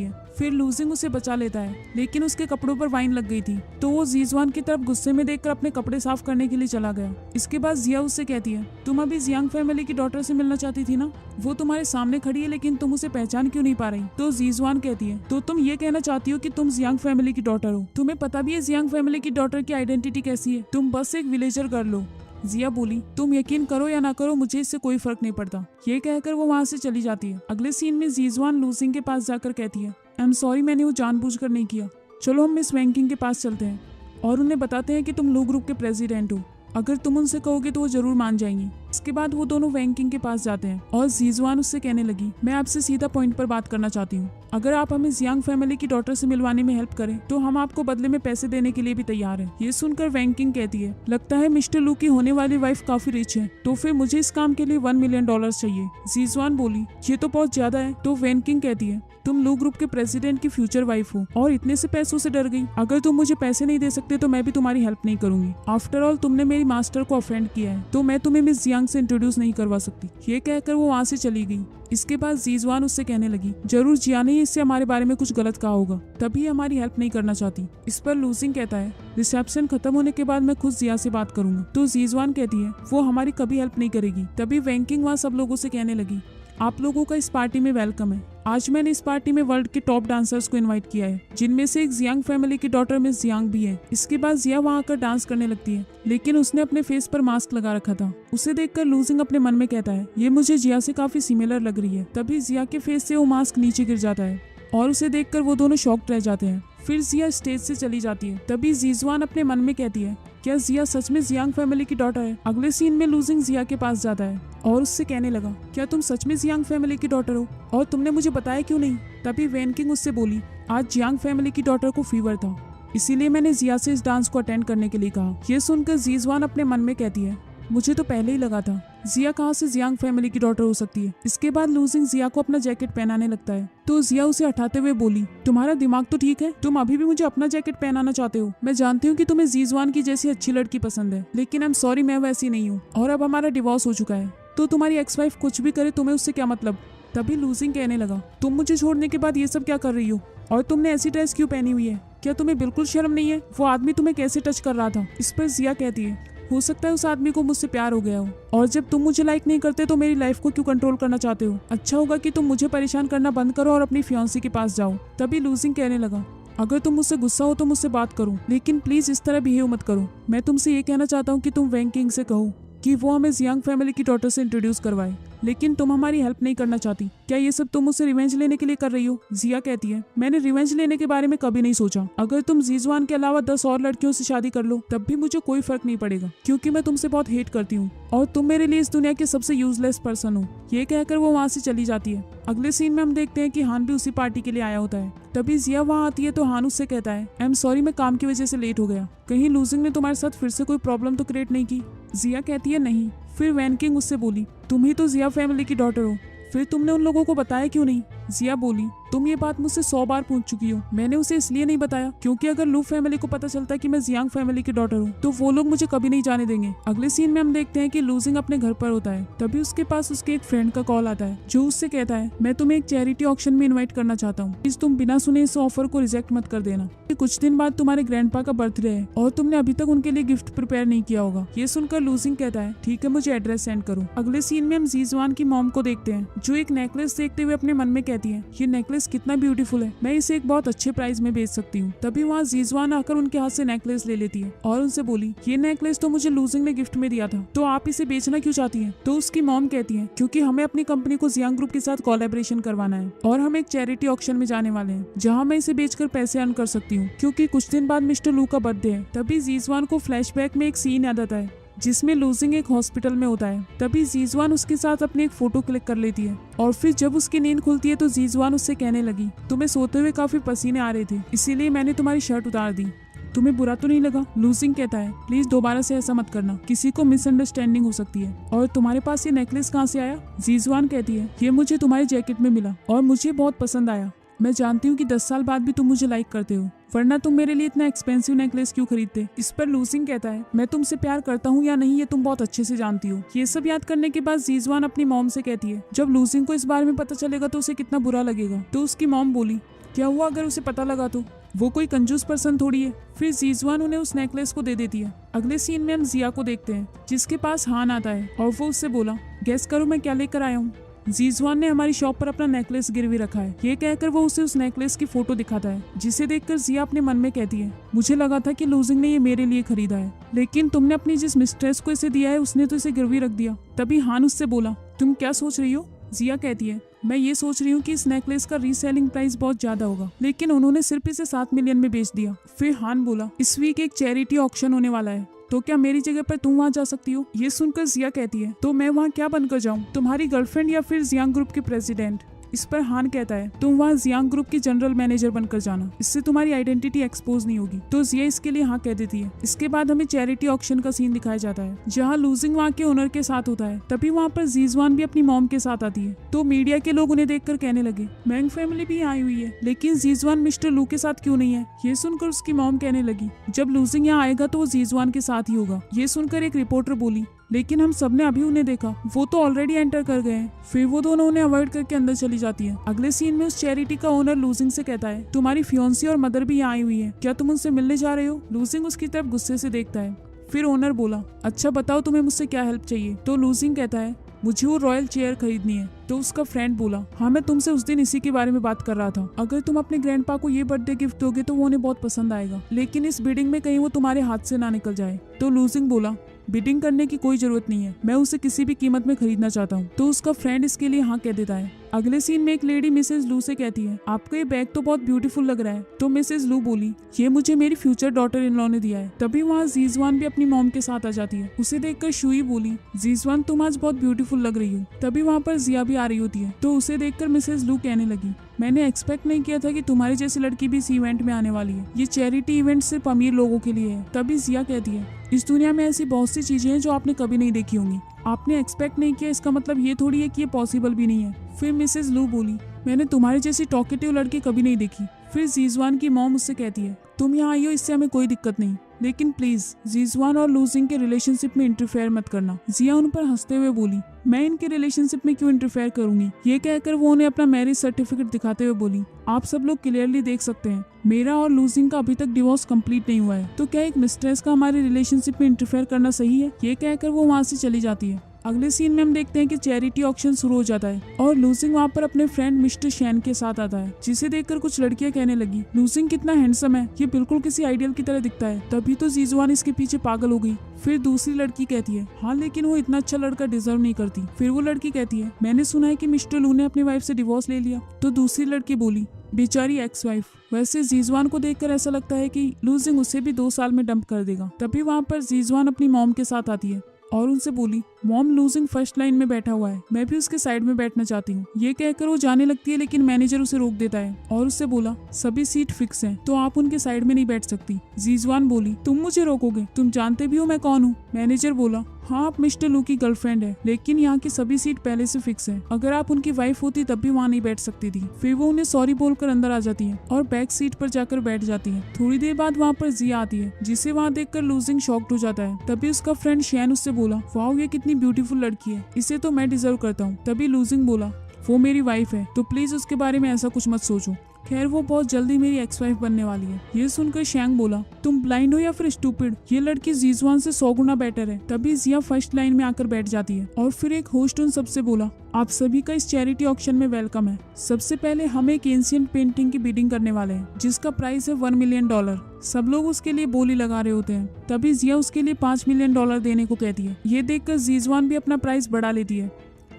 है। फिर लूजिंग उसे बचा लेता है, लेकिन उसके कपड़ों पर वाइन लग गई थी, तो वो जीजवान की तरफ गुस्से में देखकर अपने कपड़े साफ करने के लिए चला गया। इसके बाद जिया उससे कहती है, तुम अभी जियांग फैमिली की डॉटर से मिलना चाहती थी ना, वो तुम्हारे सामने खड़ी है लेकिन तुम उसे पहचान क्यों नहीं पा रही। तो जीजवान कहती है, तो तुम ये कहना चाहती हो कि तुम जियांग फैमिली की डॉटर हो, तुम्हें पता भी है जियांग फैमिली की डॉटर की आइडेंटिटी कैसी है, तुम बस एक विलेजर गर्ल हो। जिया बोली, तुम यकीन करो या ना करो मुझे इससे कोई फर्क नहीं पड़ता। ये कहकर वो वहाँ से चली जाती है। अगले सीन में जीजवान लूजिंग के पास जाकर कहती है, आई एम सॉरी, मैंने वो जानबूझकर नहीं किया। चलो हम मिस वैंकिंग के पास चलते हैं और उन्हें बताते हैं कि तुम लो ग्रुप के प्रेसिडेंट हो। अगर तुम उनसे कहोगे तो वो जरूर मान जाएंगी। इसके बाद वो दोनों वैंकिंग के पास जाते हैं और जीजवान उससे कहने लगी, मैं आपसे सीधा पॉइंट पर बात करना चाहती हूँ। अगर आप हमें जियांग फैमिली की डॉटर से मिलवाने में हेल्प करें तो हम आपको बदले में पैसे देने के लिए भी तैयार हैं। ये सुनकर वैंकिंग कहती है, लगता है मिस्टर लू की होने वाली वाइफ काफी रिच है, तो फिर मुझे इस काम के लिए $1 मिलियन चाहिए। जीजवान बोली, ये तो बहुत ज्यादा है। तो वैंकिंग कहती है, तुम लो ग्रुप के प्रेसिडेंट की फ्यूचर वाइफ हो और इतने से पैसों से डर गई। अगर तुम मुझे पैसे नहीं दे सकते तो मैं भी तुम्हारी हेल्प नहीं करूंगी। आफ्टर ऑल तुमने मेरी मास्टर को ऑफेंड किया है, तो मैं तुम्हें मिस जियांग से इंट्रोड्यूस नहीं करवा सकती। ये कहकर वो वहाँ से चली गई। इसके बाद जीजवान उससे कहने लगी, जरूर जिया ने इससे हमारे बारे में कुछ गलत कहा होगा, तभी हमारी हेल्प नहीं करना चाहती। इस पर लूजिंग कहता है, रिसेप्शन खत्म होने के बाद मैं खुद जिया से बात करूंगा। तो जीजवान कहती है, वो हमारी कभी हेल्प नहीं करेगी। तभी वैंकिंग वहाँ सब लोगों से कहने लगी, आप लोगों का इस पार्टी में वेलकम है। आज मैंने इस पार्टी में वर्ल्ड के टॉप डांसर्स को इनवाइट किया है, जिनमें से एक जियांग फैमिली की डॉटर मिस जियांग भी है। इसके बाद जिया वहाँ आकर डांस करने लगती है, लेकिन उसने अपने फेस पर मास्क लगा रखा था। उसे देखकर लूजिंग अपने मन में कहता है, ये मुझे जिया से काफी सिमिलर लग रही है। तभी जिया के फेस से वो मास्क नीचे गिर जाता है और उसे देखकर वो दोनों शॉक्ड रह जाते हैं। फिर जिया स्टेज से चली जाती है। तभी जीजवान अपने मन में कहती है, क्या जिया सच में जियांग फैमिली की डॉटर है। अगले सीन में लूजिंग जिया के पास जाता है और उससे कहने लगा, क्या तुम सच में जियांग फैमिली की डॉटर हो और तुमने मुझे बताया क्यों नहीं। तभी वैंकिंग उससे बोली, आज जियांग फैमिली की डॉटर को फीवर था, इसीलिए मैंने जिया से इस डांस को अटेंड करने के लिए कहा। ये सुनकर जीजवान अपने मन में कहती है, मुझे तो पहले ही लगा था, जिया कहाँ से जियांग फैमिली की डॉटर हो सकती है। इसके बाद लूजिंग जिया को अपना जैकेट पहनाने लगता है, तो जिया उसे हटाते हुए बोली, तुम्हारा दिमाग तो ठीक है, तुम अभी भी मुझे अपना जैकेट पहनाना चाहते हो। मैं जानती हूँ कि तुम्हें जीजवान की जैसी अच्छी लड़की पसंद है, लेकिन आई एम सॉरी, मैं वैसी नहीं हूँ और अब हमारा डिवोर्स हो चुका है, तो तुम्हारी एक्स वाइफ कुछ भी करे तुम्हें उससे क्या मतलब। तभी लूजिंग कहने लगा, तुम मुझे छोड़ने के बाद ये सब क्या कर रही हो और तुमने ऐसी ड्रेस क्यों पहनी हुई है, क्या तुम्हें बिल्कुल शर्म नहीं है। वो आदमी तुम्हें कैसे टच कर रहा था। इस पर जिया कहती है, हो सकता है उस आदमी को मुझसे प्यार हो गया हो, और जब तुम मुझे लाइक नहीं करते तो मेरी लाइफ को क्यों कंट्रोल करना चाहते हो। अच्छा होगा कि तुम मुझे परेशान करना बंद करो और अपनी फियांसी के पास जाओ। तभी लूजिंग कहने लगा, अगर तुम मुझसे गुस्सा हो तो मुझसे बात करो, लेकिन प्लीज इस तरह बिहेव मत करो। मैं तुमसे ये कहना चाहता हूँ कि तुम वैंकिंग से कहो कि वो हमें जियांग फैमिली की डॉटर से इंट्रोड्यूस करवाए, लेकिन तुम हमारी हेल्प नहीं करना चाहती। क्या ये सब तुम मुझसे रिवेंज लेने के लिए कर रही हो। जिया कहती है, मैंने रिवेंज लेने के बारे में कभी नहीं सोचा। अगर तुम जीजवान के अलावा 10 और लड़कियों से शादी कर लो तब भी मुझे कोई फर्क नहीं पड़ेगा, क्योंकि मैं तुमसे बहुत हेट करती हूँ और तुम मेरे लिए इस दुनिया के सबसे यूजलेस पर्सन हो। ये कहकर वो वहाँ से चली जाती है। अगले सीन में हम देखते हैं कि हान भी उसी पार्टी के लिए आया होता है। तभी जिया वहाँ आती है तो हान उससे कहता है, आई एम सॉरी, मैं काम की वजह से लेट हो गया। कहीं लूजिंग ने तुम्हारे साथ फिर से कोई प्रॉब्लम तो क्रिएट नहीं की। जिया कहती है, नहीं। फिर वैंकिंग उससे बोली, तुम ही तो जिया फैमिली की डॉटर हो, फिर तुमने उन लोगों को बताया क्यों नहीं। जिया बोली, तुम ये बात मुझसे 100 बार पूछ चुकी हो, मैंने उसे इसलिए नहीं बताया क्योंकि अगर लू फैमिली को पता चलता कि मैं जियांग फैमिली की डॉटर हूँ तो वो लोग मुझे कभी नहीं जाने देंगे। अगले सीन में हम देखते हैं कि लूजिंग अपने घर पर होता है। तभी उसके पास उसके एक फ्रेंड का कॉल आता है जो उससे कहता है, मैं तुम्हें एक चैरिटी ऑक्शन में इन्वाइट करना चाहता हूँ, प्लीज तुम बिना सुने इस ऑफर को रिजेक्ट मत कर देना। कुछ दिन बाद तुम्हारे ग्रैंडपा का बर्थडे है और तुमने अभी तक उनके लिए गिफ्ट प्रिपेयर नहीं किया होगा। ये सुनकर लूजिंग कहता है, ठीक है, मुझे एड्रेस सेंड करो। अगले सीन में हम जीजवान की मॉम को देखते हैं जो एक नेकलेस देखते हुए अपने मन में कहती है, ये नेकलेस कितना ब्यूटीफुल है, मैं इसे एक बहुत अच्छे प्राइस में बेच सकती हूँ। तभी वहाँ जीजवान आकर उनके हाथ से नेकलेस ले लेती है और उनसे बोली, ये नेकलेस तो मुझे लूजिंग ने गिफ्ट में दिया था, तो आप इसे बेचना क्यों चाहती है। तो उसकी मॉम कहती है, क्योंकि हमें अपनी कंपनी को जियांग ग्रुप के साथ कोलैबोरेशन करवाना है और हम एक चैरिटी ऑक्शन में जाने वाले हैं जहाँ मैं इसे बेचकर पैसे अर्न कर सकती हूँ, क्योंकि कुछ दिन बाद मिस्टर लू का बर्थडे है। तभी जीजवान को फ्लैशबैक में एक सीन याद आता है जिसमें लूजिंग एक हॉस्पिटल में होता है। तभी जीजवान उसके साथ अपनी एक फोटो क्लिक कर लेती है और फिर जब उसकी नींद खुलती है तो जीजवान उससे कहने लगी, तुम्हें सोते हुए काफी पसीने आ रहे थे, इसीलिए मैंने तुम्हारी शर्ट उतार दी, तुम्हें बुरा तो नहीं लगा। लूजिंग कहता है, प्लीज दोबारा से ऐसा मत करना, किसी को मिसअंडरस्टैंडिंग हो सकती है। और तुम्हारे पास ये नेकलेस कहाँ से आया। जीजवान कहती है, ये मुझे तुम्हारे जैकेट में मिला और मुझे बहुत पसंद आया, मैं जानती हूँ कि 10 साल बाद भी तुम मुझे लाइक करते हो, वरना तुम मेरे लिए इतना एक्सपेंसिव नेकलेस क्यों खरीदते। इस पर लूजिंग कहता है, मैं तुमसे प्यार करता हूँ या नहीं ये तुम बहुत अच्छे से जानती हो। ये सब याद करने के बाद जीजवान अपनी मॉम से कहती है, जब लूजिंग को इस बारे में पता चलेगा तो उसे कितना बुरा लगेगा। तो उसकी मॉम बोली, क्या हुआ अगर उसे पता लगा तो, वो कोई कंजूस पर्सन थोड़ी है। फिर जीजवान उन्हें उस नेकलेस को दे देती है। अगले सीन में हम जिया को देखते हैं, जिसके पास हान आता है और वो उससे बोला, गेस करो मैं क्या लेकर आया हूँ। जीजवान ने हमारी शॉप पर अपना नेकलेस गिरवी रखा है। ये कहकर वो उसे उस नेकलेस की फोटो दिखाता है, जिसे देखकर जिया अपने मन में कहती है, मुझे लगा था कि लूजिंग ने ये मेरे लिए खरीदा है, लेकिन तुमने अपनी जिस मिस्ट्रेस को इसे दिया है उसने तो इसे गिरवी रख दिया। तभी हान उससे बोला, तुम क्या सोच रही हो। जिया कहती है, मैं ये सोच रही हूँ कि इस नेकलेस का रीसेलिंग प्राइस बहुत ज्यादा होगा, लेकिन उन्होंने सिर्फ इसे 7 मिलियन में बेच दिया। फिर हान बोला, इस वीक एक चैरिटी ऑक्शन होने वाला है, तो क्या मेरी जगह पर तुम वहाँ जा सकती हो। ये सुनकर जिया कहती है, तो मैं वहाँ क्या बनकर जाऊँ, तुम्हारी गर्लफ्रेंड या फिर जियांग ग्रुप के प्रेसिडेंट। इस पर हान कहता है, तुम वहाँ जियांग ग्रुप की जनरल मैनेजर बनकर जाना, इससे तुम्हारी आइडेंटिटी एक्सपोज नहीं होगी। तो जिया इसके लिए हाँ कह देती है। इसके बाद हमें चैरिटी ऑक्शन का सीन दिखाया जाता है, जहाँ लूजिंग वहाँ के ओनर के साथ होता है। तभी वहाँ पर जीजवान भी अपनी मॉम के साथ आती है। तो मीडिया के लोग उन्हें देखकर कहने लगे, मैंग फैमिली भी आई हुई है, लेकिन जीजवान मिस्टर लू के साथ क्यों नहीं है। ये सुनकर उसकी मॉम कहने लगी, जब लूजिंग यहाँ आएगा तो वो जीजवान के साथ ही होगा। ये सुनकर एक रिपोर्टर बोली, लेकिन हम सबने अभी उन्हें देखा, वो तो ऑलरेडी एंटर कर गए हैं। फिर वो दोनों उन्हें अवॉइड करके अंदर चली जाती है। अगले सीन में उस चैरिटी का ओनर लूजिंग से कहता है, तुम्हारी फियोंसी और मदर भी यहाँ आई हुई है, क्या तुम उनसे मिलने जा रहे हो। लूजिंग उसकी तरफ गुस्से से देखता है। फिर ओनर बोला, अच्छा बताओ तुम्हें मुझसे क्या हेल्प चाहिए। तो लूजिंग कहता है, मुझे वो रॉयल चेयर खरीदनी है। तो उसका फ्रेंड बोला, हाँ मैं तुमसे उस दिन इसी के बारे में बात कर रहा था, अगर तुम अपने ग्रैंडपा को ये बर्थडे गिफ्ट दोगे तो वो उन्हें बहुत पसंद आएगा, लेकिन इस बिडिंग में कहीं वो तुम्हारे हाथ से ना निकल जाए। तो लूजिंग बोला, बिडिंग करने की कोई जरूरत नहीं है, मैं उसे किसी भी कीमत में खरीदना चाहता हूँ। तो उसका फ्रेंड इसके लिए हाँ कह देता है। अगले सीन में एक लेडी मिसेज लू से कहती है, आपका ये बैग तो बहुत ब्यूटीफुल लग रहा है। तो मिसेज लू बोली, ये मुझे मेरी फ्यूचर डॉटर इन लॉ ने दिया है। तभी वहाँ जीजवान भी अपनी मॉम के साथ आ जाती है। उसे देखकर शुई बोली, जीजवान तुम आज बहुत ब्यूटीफुल लग रही हो। तभी वहाँ पर जिया भी आ रही होती है। तो उसे देखकर मिसेज लू कहने लगी, मैंने एक्सपेक्ट नहीं किया था कि तुम्हारी जैसी लड़की भी इस इवेंट में आने वाली है। ये चैरिटी इवेंट सिर्फ अमीर लोगों के लिए है। तभी जिया कहती है, इस दुनिया में ऐसी बहुत सी चीजें हैं जो आपने कभी नहीं देखी होंगी, आपने एक्सपेक्ट नहीं किया, इसका मतलब ये थोड़ी है कि ये पॉसिबल भी नहीं है। फिर मिसेज लू बोली, मैंने तुम्हारी जैसी टॉकेटिव लड़की कभी नहीं देखी। फिर जीजवान की मॉम उससे कहती है, तुम यहाँ आई हो इससे हमें कोई दिक्कत नहीं, लेकिन प्लीज जीजवान और लूजिंग के रिलेशनशिप में इंटरफेयर मत करना। जिया उन पर हंसते हुए बोली, मैं इनके रिलेशनशिप में क्यों इंटरफेयर करूंगी। ये कहकर वो उन्हें अपना मैरिज सर्टिफिकेट दिखाते हुए बोली, आप सब लोग क्लियरली देख सकते हैं मेरा और लूजिंग का अभी तक डिवोर्स कंप्लीट नहीं हुआ है, तो क्या एक मिस्ट्रेस का हमारे रिलेशनशिप में इंटरफेयर करना सही है। ये कहकर वो वहाँ से चली जाती है। अगले सीन में हम देखते हैं कि चैरिटी ऑक्शन शुरू हो जाता है और लूजिंग वहाँ पर अपने फ्रेंड मिस्टर शैन के साथ आता है, जिसे देखकर कुछ लड़कियां कहने लगी, लूजिंग कितना हैंडसम है, ये बिल्कुल किसी आइडियल की तरह दिखता है। तभी तो जीजवान इसके पीछे पागल हो गई। फिर दूसरी लड़की कहती है, हाँ लेकिन वो इतना अच्छा लड़का डिजर्व नहीं करती। फिर वो लड़की कहती है, मैंने सुना है कि मिस्टर लू ने अपनी वाइफ से डिवोर्स ले लिया। तो दूसरी लड़की बोली, बेचारी एक्स वाइफ। वैसे जीजवान को देखकर ऐसा लगता है कि लूजिंग उसे भी 2 साल में डंप कर देगा। तभी वहाँ पर जीजवान अपनी मॉम के साथ आती है और उनसे बोली, मॉम लूजिंग फर्स्ट लाइन में बैठा हुआ है, मैं भी उसके साइड में बैठना चाहती हूँ। ये कहकर वो जाने लगती है, लेकिन मैनेजर उसे रोक देता है और उससे बोला, सभी सीट फिक्स हैं, तो आप उनके साइड में नहीं बैठ सकती। जीजवान बोली, तुम मुझे रोकोगे, तुम जानते भी हो मैं कौन हूँ। मैनेजर बोला, हाँ आप मिस्टर लू की गर्लफ्रेंड है, लेकिन यहाँ की सभी सीट पहले से फिक्स है, अगर आप उनकी वाइफ होती तब भी वहाँ नहीं बैठ सकती थी। फिर वो उन्हें सॉरी बोलकर अंदर आ जाती है और बैक सीट पर जाकर बैठ जाती है। थोड़ी देर बाद वहाँ पर जिया आती है, जिसे वहाँ देखकर लूजिंग शॉक्ड हो जाता है। तभी उसका फ्रेंड शैन उससे बोला, वाओ ये कितनी ब्यूटीफुल लड़की है, इसे तो मैं डिजर्व करता हूँ। तभी लूजिंग बोला, वो मेरी वाइफ है, तो प्लीज उसके बारे में ऐसा कुछ मत सोचो, खैर वो बहुत जल्दी मेरी एक्स वाइफ बनने वाली है। ये सुनकर शैंग बोला, तुम ब्लाइंड हो या फिर स्टूपिड, ये लड़की जीजवान से 100 गुना बेटर है। तभी जिया फर्स्ट लाइन में आकर बैठ जाती है और फिर एक होस्ट उन सबसे बोला, आप सभी का इस चैरिटी ऑक्शन में वेलकम है। सबसे पहले हम एक एंशिएंट पेंटिंग की बिडिंग करने वाले हैं, जिसका प्राइस है $1 मिलियन। सब लोग उसके लिए बोली लगा रहे होते हैं। तभी जिया उसके लिए $5 मिलियन देने को कहती है। ये देखकर जीजवान भी अपना प्राइस बढ़ा लेती है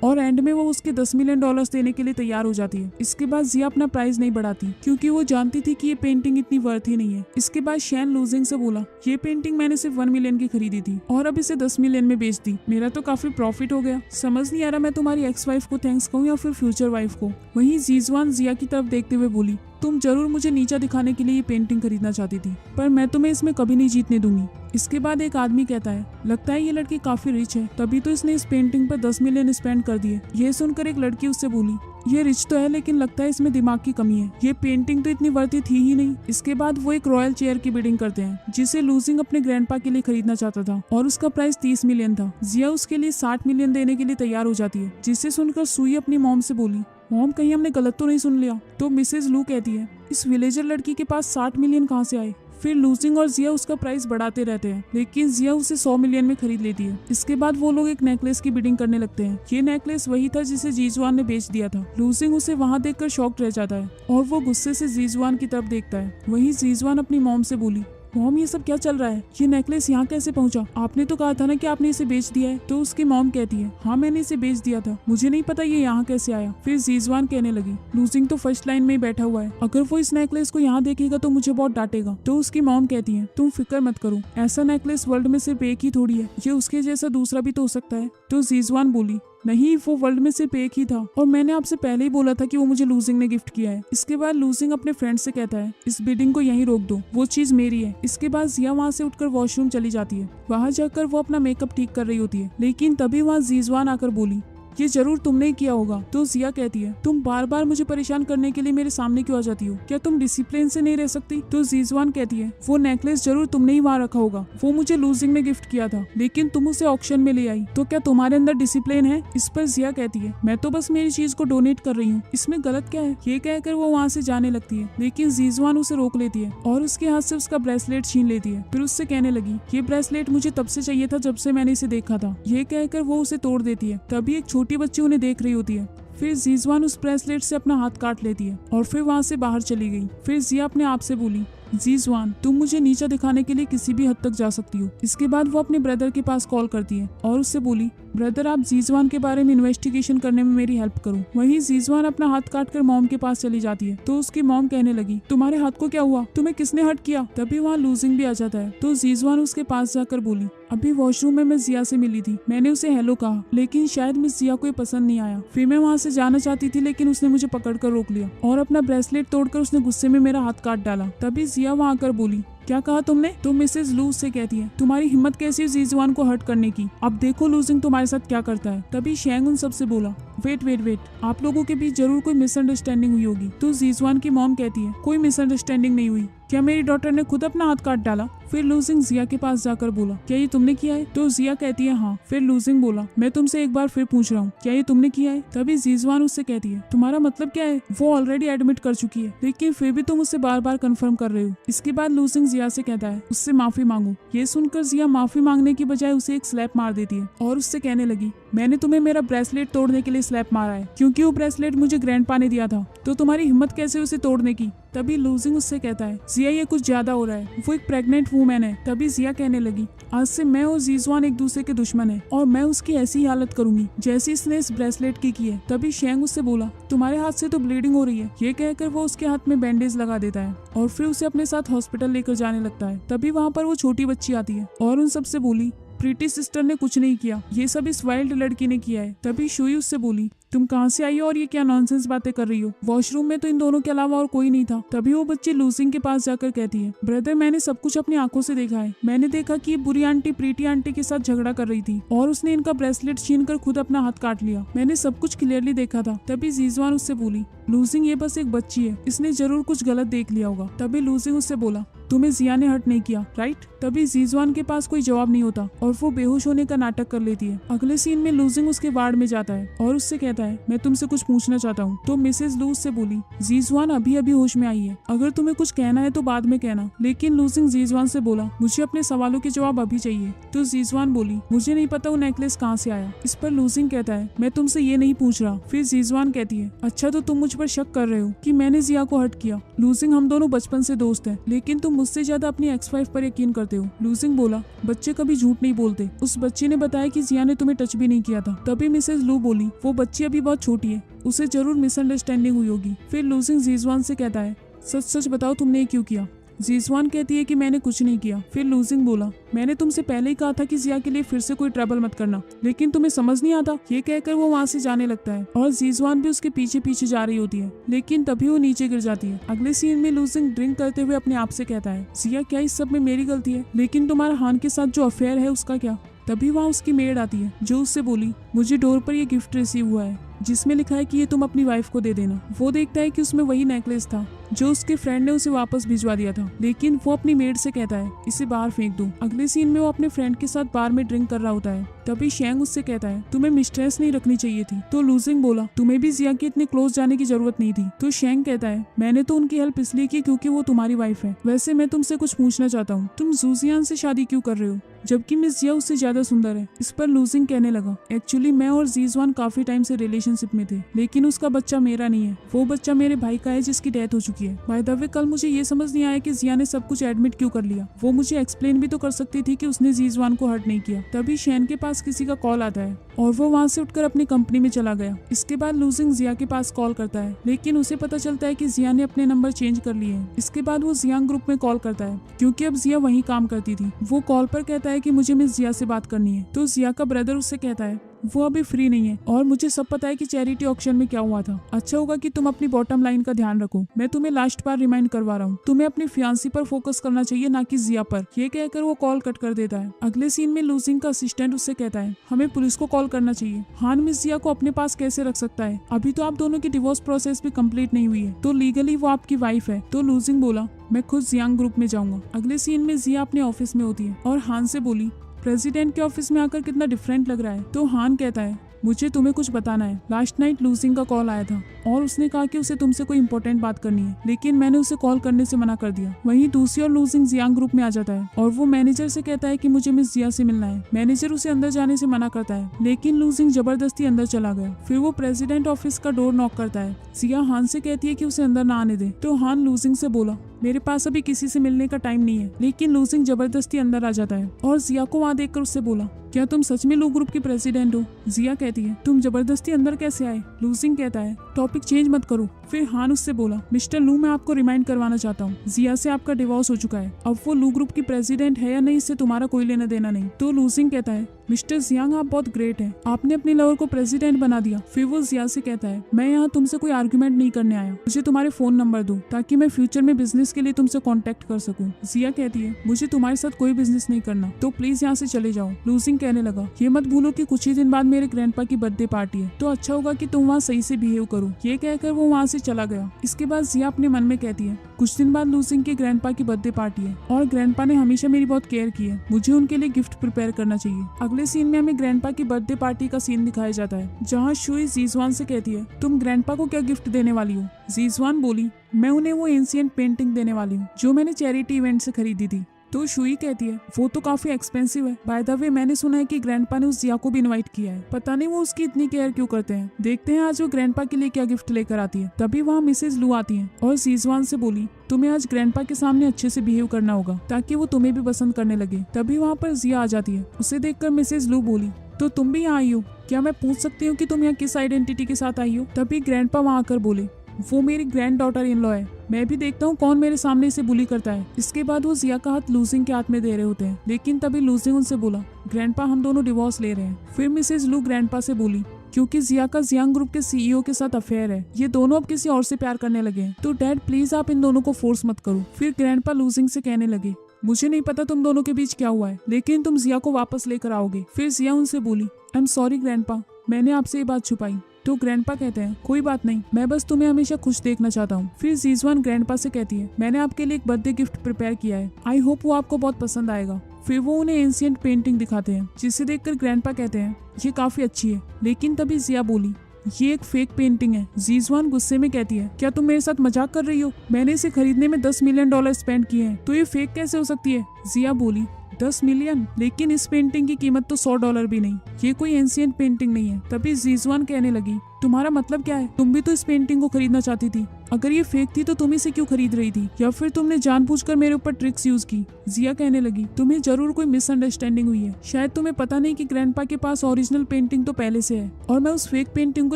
और एंड में वो उसके $10 मिलियन देने के लिए तैयार हो जाती है। इसके बाद जिया अपना प्राइस नहीं बढ़ाती, क्योंकि वो जानती थी कि ये पेंटिंग इतनी वर्थ ही नहीं है। इसके बाद शैन लूजिंग से बोला, ये पेंटिंग मैंने सिर्फ 1 मिलियन की खरीदी थी और अब इसे 10 मिलियन में बेच दी, मेरा तो काफी प्रॉफिट हो गया। समझ नहीं आ रहा मैं तुम्हारी एक्स वाइफ को थैंक्स कहूँ या फिर फ्यूचर वाइफ को। वहीं जीजवान जिया की तरफ देखते हुए बोली, तुम जरूर मुझे नीचा दिखाने के लिए ये पेंटिंग खरीदना चाहती थी, पर मैं तुम्हें इसमें कभी नहीं जीतने दूंगी। इसके बाद एक आदमी कहता है, लगता है ये लड़की काफी रिच है, तभी तो इसने इस पेंटिंग पर 10 मिलियन स्पेंड कर दिए। ये सुनकर एक लड़की उससे बोली, ये रिच तो है लेकिन लगता है इसमें दिमाग की कमी है, ये पेंटिंग तो इतनी वर्ती थी ही नहीं। इसके बाद वो एक रॉयल चेयर की बिडिंग करते हैं जिसे लूजिंग अपने ग्रैंडपा के लिए खरीदना चाहता था और उसका प्राइस 30 मिलियन था। जिया उसके लिए 60 मिलियन देने के लिए तैयार हो जाती है, जिसे सुनकर सुई अपनी मॉम से बोली, मॉम कहीं हमने गलत तो नहीं सुन लिया? तो मिसेज लू कहती है, इस विलेजर लड़की के पास 60 मिलियन कहाँ से आए? फिर लूजिंग और जिया उसका प्राइस बढ़ाते रहते हैं लेकिन जिया उसे 100 मिलियन में खरीद लेती है। इसके बाद वो लोग एक नेकलेस की बिडिंग करने लगते हैं। ये नेकलेस वही था जिसे जीजुआन ने बेच दिया था। लूजिंग उसे वहाँ देखकर शॉक्ड रह जाता है और वो गुस्से से जीजुआन की तरफ देखता है। वहीं जीजुआन अपनी मॉम से बोली, मॉम ये सब क्या चल रहा है? ये नेकलेस यहाँ कैसे पहुँचा? आपने तो कहा था ना कि आपने इसे बेच दिया है। तो उसकी मॉम कहती है, हाँ मैंने इसे बेच दिया था, मुझे नहीं पता ये यहाँ कैसे आया। फिर जीजुआन कहने लगी, लूजिंग तो फर्स्ट लाइन में ही बैठा हुआ है, अगर वो इस नेकलेस को यहाँ देखेगा तो मुझे बहुत डांटेगा। तो उसकी मॉम कहती है, तुम फिक्र मत करो, ऐसा नेकलेस वर्ल्ड में सिर्फ एक ही थोड़ी है, ये उसके जैसा दूसरा भी तो हो सकता है। तो जीजुआन बोली, नहीं वो वर्ल्ड में सिर्फ एक ही था और मैंने आपसे पहले ही बोला था कि वो मुझे लूजिंग ने गिफ्ट किया है। इसके बाद लूजिंग अपने फ्रेंड से कहता है, इस बिडिंग को यहीं रोक दो, वो चीज मेरी है। इसके बाद जिया वहाँ से उठकर वॉशरूम चली जाती है। वहाँ जाकर वो अपना मेकअप ठीक कर रही होती है लेकिन तभी वहाँ जीजुआन आकर बोली, ये जरूर तुमने ही किया होगा। तो जिया कहती है, तुम बार बार मुझे परेशान करने के लिए मेरे सामने क्यों आ जाती हो? क्या तुम डिसिप्लिन से नहीं रह सकती? तो जीजुआन कहती है, वो नेकलेस जरूर तुमने ही वहाँ रखा होगा, वो मुझे लूजिंग ने गिफ्ट किया था लेकिन तुम उसे ऑक्शन में ले आई, तो क्या तुम्हारे अंदर डिसिप्लिन है? इस पर जिया कहती है, मैं तो बस मेरी चीज को डोनेट कर रही हूँ, इसमें गलत क्या है? ये कहकर वो वहाँ से जाने लगती है लेकिन जीजुआन उसे रोक लेती है और उसके हाथ से उसका ब्रेसलेट छीन लेती है। फिर उससे कहने लगी, ये ब्रेसलेट मुझे तब से चाहिए था जब से मैंने इसे देखा था। ये कहकर वो उसे तोड़ देती है। तभी एक छोटी बच्ची उन्हें देख रही होती है। फिर जीजुआन उस ब्रेसलेट से अपना हाथ काट लेती है और फिर वहाँ से बाहर चली गई। फिर जिया अपने आप से बोली, जीजुआन तुम मुझे नीचा दिखाने के लिए किसी भी हद तक जा सकती हो। इसके बाद वो अपने ब्रदर के पास कॉल करती है और उससे बोली, ब्रदर आप जीजुआन के बारे में इन्वेस्टिगेशन करने में मेरी हेल्प करो। वहीं जीजुआन अपना हाथ काटकर मॉम के पास चली जाती है। तो उसकी मॉम कहने लगी, तुम्हारे हाथ को क्या हुआ? तुम्हें किसने हर्ट किया? तभी वहाँ लूजिंग भी आ जाता है। तो जीजुआन उसके पास जाकर बोली, अभी वॉशरूम में मैं जिया से मिली थी, मैंने उसे हेलो कहा लेकिन शायद मिस जिया को ये पसंद नहीं आया। फिर मैं वहाँ से जाना चाहती थी लेकिन उसने मुझे पकड़कर रोक लिया और अपना ब्रेसलेट तोड़कर उसने गुस्से में मेरा हाथ काट डाला। तभी जिया वहाँ आकर बोली, क्या कहा तुमने? तो मिसेज लूज से कहती है, तुम्हारी हिम्मत कैसी जीजुआन को हर्ट करने की? अब देखो लूजिंग तुम्हारे साथ क्या करता है। तभी शेंग उन सबसे बोला, वेट, आप लोगों के बीच जरूर कोई मिसअंडरस्टैंडिंग हुई होगी। तो जीजुआन की मॉम कहती है, कोई मिसअंडरस्टैंडिंग नहीं हुई, क्या मेरी डॉटर ने खुद अपना हाथ काट डाला? फिर लूजिंग जिया के पास जाकर बोला, क्या ये तुमने किया है? तो जिया कहती है, हाँ। फिर लूजिंग बोला, मैं तुमसे एक बार फिर पूछ रहा हूँ, क्या ये तुमने किया है? तभी जीजुआन उससे कहती है, तुम्हारा मतलब क्या है? वो ऑलरेडी एडमिट कर चुकी है लेकिन फिर भी तुम उससे बार बार कंफर्म कर रहे हो। इसके बाद लूजिंग जिया से कहता है, उससे माफी मांगो। ये सुनकर जिया माफी मांगने की बजाय उसे एक स्लैप मार देती है और उससे कहने लगी, मैंने तुम्हें मेरा ब्रेसलेट तोड़ने के लिए स्लैप मारा है क्योंकि वो ब्रेसलेट मुझे ग्रैंडपा ने दिया था, तो तुम्हारी हिम्मत कैसे उसे तोड़ने की? तभी लूजिंग उससे कहता है, जिया ये कुछ ज्यादा हो रहा है, वो एक प्रेग्नेंट वूमेन है। तभी जिया कहने लगी, आज से मैं और जीजुआन एक दूसरे के दुश्मन है और मैं उसकी ऐसी ही हालत करूंगी जैसी इसने इस ब्रेसलेट की है। तभी शेंग उससे बोला, तुम्हारे हाथ से तो ब्लीडिंग हो रही है। ये कहकर वो उसके हाथ में बैंडेज लगा देता है और फिर उसे अपने साथ हॉस्पिटल लेकर जाने लगता है। तभी वहाँ पर वो छोटी बच्ची आती है और उन सबसे बोली, प्रीति सिस्टर ने कुछ नहीं किया, ये सब इस वाइल्ड लड़की ने किया है। तभी शुई उससे बोली, तुम कहाँ से आई हो और ये क्या नॉनसेंस बातें कर रही हो? वॉशरूम में तो इन दोनों के अलावा और कोई नहीं था। तभी वो बच्ची लूजिंग के पास जाकर कहती है, ब्रदर मैंने सब कुछ अपनी आंखों से देखा है। मैंने देखा कि ये बुरी आंटी प्रीति आंटी के साथ झगड़ा कर रही थी और उसने इनका ब्रेसलेट छीनकर खुद अपना हाथ काट लिया। मैंने सब कुछ क्लियरली देखा था। तभी जीजुआन उससे बोली, लूजिंग ये बस एक बच्ची है, इसने जरूर कुछ गलत देख लिया होगा। तभी लूजिंग उससे बोला, तुम्हें जिया ने हर्ट नहीं किया, राइट? तभी जीजुआन के पास कोई जवाब नहीं होता और वो बेहोश होने का नाटक कर लेती है। अगले सीन में लूजिंग उसके वार्ड में जाता है और उससे कहता है, मैं तुमसे कुछ पूछना चाहता हूँ। तो मिसेज लूज से बोली, जीजुआन अभी अभी होश में आई है, अगर तुम्हें कुछ कहना है तो बाद में कहना। लेकिन लूजिंग जीजुआन से बोला, मुझे अपने सवालों के जवाब अभी चाहिए। तो जीजुआन बोली, मुझे नहीं पता वो नेकलेस कहाँ से आया। इस पर लूजिंग कहता है, मैं तुमसे ये नहीं पूछ रहा। फिर जीजुआन कहती है, अच्छा तो तुम मुझ पर शक कर रहे हो कि मैंने जिया को हर्ट किया। लूजिंग हम दोनों बचपन से दोस्त हैं, लेकिन तुम मुझसे ज्यादा अपनी एक्स वाइफ पर यकीन करते हो। लूजिंग बोला, बच्चे कभी झूठ नहीं बोलते। उस बच्चे ने बताया कि जिया ने तुम्हें टच भी नहीं किया था। तभी मिसेज लू बोली, वो बच्ची अभी बहुत छोटी है, उसे जरूर मिसअंडरस्टैंडिंग हुई होगी। फिर लूजिंग जीजुआन से कहता है, सच सच बताओ तुमने ये क्यों किया? जीजुआन कहती है कि मैंने कुछ नहीं किया। फिर लूजिंग बोला, मैंने तुमसे पहले ही कहा था कि जिया के लिए फिर से कोई ट्रबल मत करना, लेकिन तुम्हें समझ नहीं आता। ये कहकर वो वहाँ से जाने लगता है और जीजुआन भी उसके पीछे पीछे जा रही होती है, लेकिन तभी वो नीचे गिर जाती है। अगले सीन में लूजिंग ड्रिंक करते हुए अपने आप से कहता है, जिया क्या इस सब में मेरी गलती है? लेकिन तुम्हारा हान के साथ जो अफेयर है उसका क्या? तभी वहाँ उसकी मेड आती है जो उससे बोली, मुझे डोर पर यह गिफ्ट रिसीव हुआ है, जिसमें लिखा है कि ये तुम अपनी वाइफ को दे देना। वो देखता है कि उसमें वही नेकलेस था जो उसके फ्रेंड ने उसे वापस भिजवा दिया था, लेकिन वो अपनी मेड से कहता है इसे बाहर फेंक दो। अगले सीन में वो अपने फ्रेंड के साथ बार में ड्रिंक कर रहा होता है। तभी शेंग उससे कहता है तुम्हें मिस्ट्रेस नहीं रखनी चाहिए थी। तो लूजिंग बोला तुम्हें भी जिया के इतने क्लोज जाने की जरूरत नहीं थी। तो शेंग कहता है मैंने तो उनकी हेल्प इसलिए की क्योंकि वो तुम्हारी वाइफ है। वैसे मैं तुमसे कुछ पूछना चाहता हूँ, तुम जूजियान से शादी क्यों कर रहे हो जबकि मिस जिया उससे ज्यादा सुंदर है। इस पर लूजिंग कहने लगा एक्चुअली मैं और जीजवान काफी टाइम से रिलेशनशिप में थे, लेकिन उसका बच्चा मेरा नहीं है, वो बच्चा मेरे भाई का है जिसकी डेथ हो चुकी है। बाय द वे कल मुझे ये समझ नहीं आया कि जिया ने सब कुछ एडमिट क्यों कर लिया। वो मुझे एक्सप्लेन भी तो कर सकती थी कि उसने जीजवान को हर्ट नहीं किया। तभी शैन के पास किसी का कॉल आता है और वो वहाँ से उठकर अपनी कंपनी में चला गया। इसके बाद लूजिंग जिया के पास कॉल करता है, लेकिन उसे पता चलता है कि जिया ने अपने नंबर चेंज कर लिए हैं। इसके बाद वो जियांग ग्रुप में कॉल करता है क्योंकि अब जिया वहीं काम करती थी। वो कॉल पर कहता है कि मुझे मिस जिया से बात करनी है। तो जिया का ब्रदर उससे कहता है वो अभी फ्री नहीं है और मुझे सब पता है कि चैरिटी ऑक्शन में क्या हुआ था। अच्छा होगा कि तुम अपनी बॉटम लाइन का ध्यान रखो। मैं तुम्हें लास्ट बार रिमाइंड करवा रहा हूँ, तुम्हें अपनी फियांसी पर फोकस करना चाहिए ना कि जिया पर। ये कहकर वो कॉल कट कर देता है। अगले सीन में लूजिंग का असिस्टेंट उससे कहता है हमें पुलिस को कॉल करना चाहिए। हान मिस जिया को अपने पास कैसे रख सकता है, अभी तो आप दोनों की डिवोर्स प्रोसेस भी कंप्लीट नहीं हुई है, तो लीगली वो आपकी वाइफ है। तो लूजिंग बोला मैं खुद जियांग ग्रुप में जाऊंगा। अगले सीन में जिया अपने ऑफिस में होती है और हान से बोली प्रेसिडेंट के ऑफिस में आकर कितना डिफरेंट लग रहा है। तो हान कहता है मुझे तुम्हें कुछ बताना है। लास्ट नाइट लूजिंग का कॉल आया था और उसने कहा कि उसे तुमसे कोई इंपॉर्टेंट बात करनी है, लेकिन मैंने उसे कॉल करने से मना कर दिया। वहीं दूसरी ओर लूजिंग जियांग ग्रुप में आ जाता है और वो मैनेजर से कहता है कि मुझे मिस जिया से मिलना है। मैनेजर उसे अंदर जाने से मना करता है, लेकिन लूजिंग जबरदस्ती अंदर चला गया। फिर वो प्रेसिडेंट ऑफिस का डोर नॉक करता है। जिया हान से कहती है कि उसे अंदर ना आने दे। तो हान लूजिंग से बोला मेरे पास अभी किसी से मिलने का टाइम नहीं है, लेकिन लूजिंग जबरदस्ती अंदर आ जाता है और जिया को वहाँ देखकर उससे बोला क्या तुम सच में लू ग्रुप की प्रेसिडेंट हो। जिया कहती है तुम जबरदस्ती अंदर कैसे आए। लूजिंग कहता है टॉपिक चेंज मत करो। फिर हान उससे बोला मिस्टर लू मैं आपको रिमाइंड करवाना चाहता हूँ जिया से आपका डिवोर्स हो चुका है। अब वो लू ग्रुप की प्रेसिडेंट है या नहीं इससे तुम्हारा कोई लेना देना नहीं। तो लूजिंग कहता है मिस्टर जियांग आप बहुत ग्रेट हैं, आपने अपनी लवर को प्रेसिडेंट बना दिया। फिर वो जिया से कहता है मैं यहाँ तुमसे कोई आर्गुमेंट नहीं करने आया, मुझे तुम्हारे फोन नंबर दो ताकि मैं फ्यूचर में बिजनेस के लिए तुमसे कांटेक्ट कर सकूं। जिया कहती है मुझे तुम्हारे साथ कोई बिजनेस नहीं करना, तो प्लीज यहाँ से चले जाओ। लूजिंग कहने लगा ये मत भूलो कि कुछ ही दिन बाद मेरे ग्रैंडपा की बर्थडे पार्टी है, तो अच्छा होगा कि तुम वहाँ सही से बिहेव करो। ये कहकर वो वहाँ से चला गया। इसके बाद जिया अपने मन में कहती है कुछ दिन बाद लूजिंग के ग्रैंडपा की बर्थडे पार्टी है और ग्रैंडपा ने हमेशा मेरी बहुत केयर की है, मुझे उनके लिए गिफ्ट प्रिपेयर करना चाहिए। अगले सीन में हमें ग्रैंडपा की बर्थडे पार्टी का सीन दिखाया जाता है जहाँ शुई जीजवान से कहती है तुम ग्रैंडपा को क्या गिफ्ट देने वाली हो। जीजवान बोली मैं उन्हें वो एंशिएंट पेंटिंग देने वाली हूँ जो मैंने चैरिटी इवेंट से खरीदी थी। तो शुई कहती है वो तो काफी एक्सपेंसिव है। बाय द वे मैंने सुना है कि ग्रैंडपा ने उस जिया को भी इनवाइट किया है, पता नहीं वो उसकी इतनी केयर क्यों करते हैं। देखते हैं आज वो ग्रैंडपा के लिए क्या गिफ्ट लेकर आती है। तभी वहाँ मिसेज लू आती है और जीजवान से बोली तुम्हें आज ग्रैंडपा के सामने अच्छे से बिहेव करना होगा ताकि वो तुम्हें भी पसंद करने लगे। तभी वहाँ पर जिया आ जाती है। उसे देखकर मिसेज लू बोली तो तुम भी यहाँ आई हो, क्या मैं पूछ सकती हूँ कि तुम यहाँ किस आइडेंटिटी के साथ आई हो। तभी ग्रैंडपा वहाँ आकर बोले वो मेरी ग्रैंड डॉटर इन लॉ है, मैं भी देखता हूँ कौन मेरे सामने इसे बुली करता है। इसके बाद वो जिया का हाथ लूजिंग के हाथ में दे रहे होते हैं, लेकिन तभी लूजिंग उनसे बोला ग्रैंडपा हम दोनों डिवोर्स ले रहे हैं। फिर मिसेज लू ग्रैंडपा से बोली क्योंकि जिया का जियांग ग्रुप के सीईओ के साथ अफेयर है, ये दोनों अब किसी और से प्यार करने लगे हैं, तो डैड प्लीज आप इन दोनों को फोर्स मत करो। फिर ग्रैंडपा लूजिंग से कहने लगे मुझे नहीं पता तुम दोनों के बीच क्या हुआ है, लेकिन तुम जिया को वापस लेकर आओगे। फिर जिया उनसे बोली आई एम सॉरी ग्रैंडपा, मैंने आपसे ये बात छुपाई। तो ग्रैंडपा कहते हैं कोई बात नहीं, मैं बस तुम्हें हमेशा खुश देखना चाहता हूँ। फिर जीजवान ग्रैंडपा से कहती है मैंने आपके लिए एक बर्थडे गिफ्ट प्रिपेयर किया है, आई होप वो आपको बहुत पसंद आएगा। फिर वो उन्हें एंशिएंट पेंटिंग दिखाते हैं जिसे देखकर ग्रैंडपा कहते हैं ये काफी अच्छी है, लेकिन तभी जिया बोली ये एक फेक पेंटिंग है। जीजवान गुस्से में कहती है क्या तुम मेरे साथ मजाक कर रही हो, मैंने इसे खरीदने में $10 मिलियन स्पेंड किए हैं, तो ये फेक कैसे हो सकती है। जिया बोली 10 मिलियन, लेकिन इस पेंटिंग की कीमत तो $100 भी नहीं, ये कोई एंशिएंट पेंटिंग नहीं है। तभी जीजवान कहने लगी तुम्हारा मतलब क्या है, तुम भी तो इस पेंटिंग को खरीदना चाहती थी, अगर ये फेक थी तो तुम इसे क्यों खरीद रही थी, या फिर तुमने जानबूझकर मेरे ऊपर ट्रिक्स यूज की। जिया कहने लगी तुम्हें जरूर कोई मिसअंडरस्टैंडिंग हुई है, शायद तुम्हें पता नहीं कि ग्रैंडपा के पास ओरिजिनल पेंटिंग तो पहले से है और मैं उस फेक पेंटिंग को